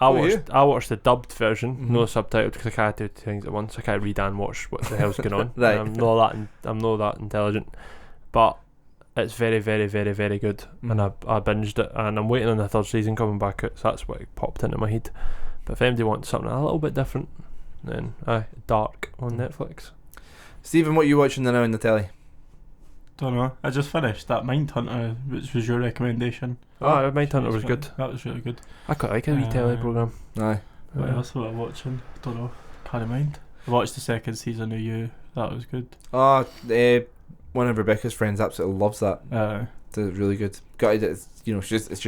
I Who are you? watched the dubbed version, Mhm. no subtitled, because I can't do two things at once. I can't read and watch what the hell's going on. Right. I'm not that intelligent, but it's very good, and I binged it, and I'm waiting on the third season coming back out. So that's what popped into my head. But if anybody wants something a little bit different, then Dark on Netflix. Stephen, what are you watching now on the telly? Don't know. I just finished that Mindhunter, which was your recommendation. Oh, Mindhunter was good. That was really good. I quite like a wee telly programme. Aye. What else was I watching? Don't know. Can't mind. I watched the second season of You. That was good. Oh, one of Rebecca's friends absolutely loves that. It's really good. Gutted that it's, she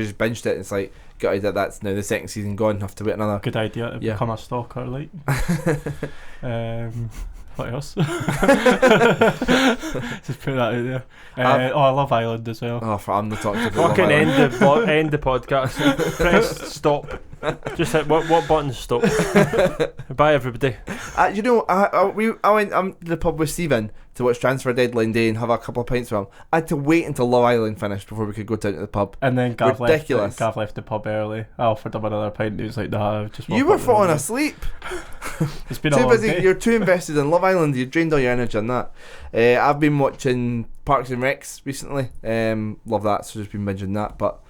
just binged it. And it's like gutted that that's now the second season gone. Have to wait another. Good idea to Yeah. become a stalker, like. What else? Just put that out there. I love Island as well. Oh, I'm the talking about Fucking Love Island. end the podcast. Press stop. Just hit what button? Stop. Bye everybody. I went to the pub with Stephen to watch Transfer Deadline Day and have a couple of pints with him. I had to wait until Love Island finished before we could go down to the pub. And then Gav Ridiculous. left the pub early. I offered him another pint. He was like, "Nah, I've just." You were falling asleep. It's been a Too long busy. day. You're too invested in Love Island. You drained all your energy on that. I've been watching Parks and Recs recently. Love that. So just been binging that. But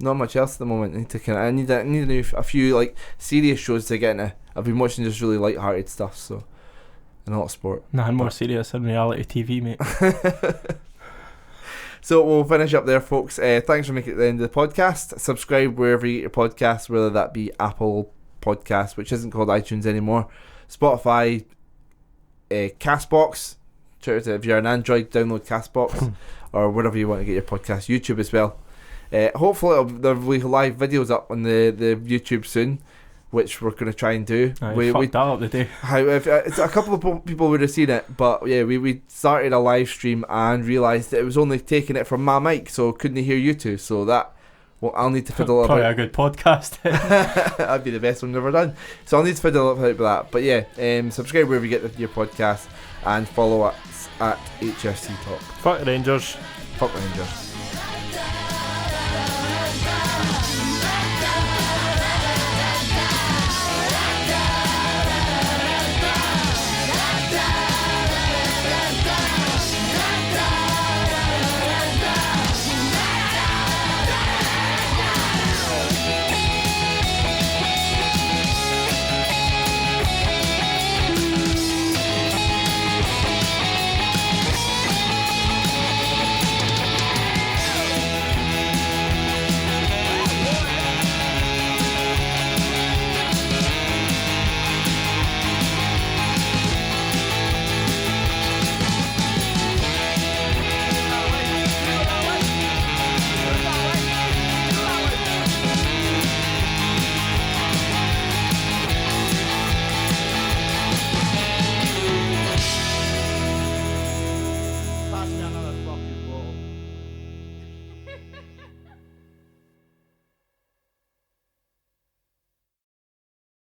not much else at the moment. I need a few like serious shows to get into. I've been watching just really light-hearted stuff. So and a lot of sport. Nah, more serious than reality TV, mate. So we'll finish up there, folks. Thanks for making it to the end of the podcast. Subscribe wherever you get your podcasts, whether that be Apple Podcasts, which isn't called iTunes anymore, Spotify, Castbox. If you're an Android, download Castbox or wherever you want to get your podcast. YouTube as well. Hopefully there'll be live videos up on the YouTube soon, which we're going to try and do. We fucked that up the day. It's a couple of people would have seen it, but yeah, we started a live stream and realised that it was only taking it from my mic, so couldn't hear you two. So I'll need to fiddle Probably about. a good podcast. That'd be the best one I've ever done. So I'll need to fiddle about with that. But yeah, subscribe wherever you get your podcast and follow us at HFC Talk. Fuck Rangers. Fuck Rangers.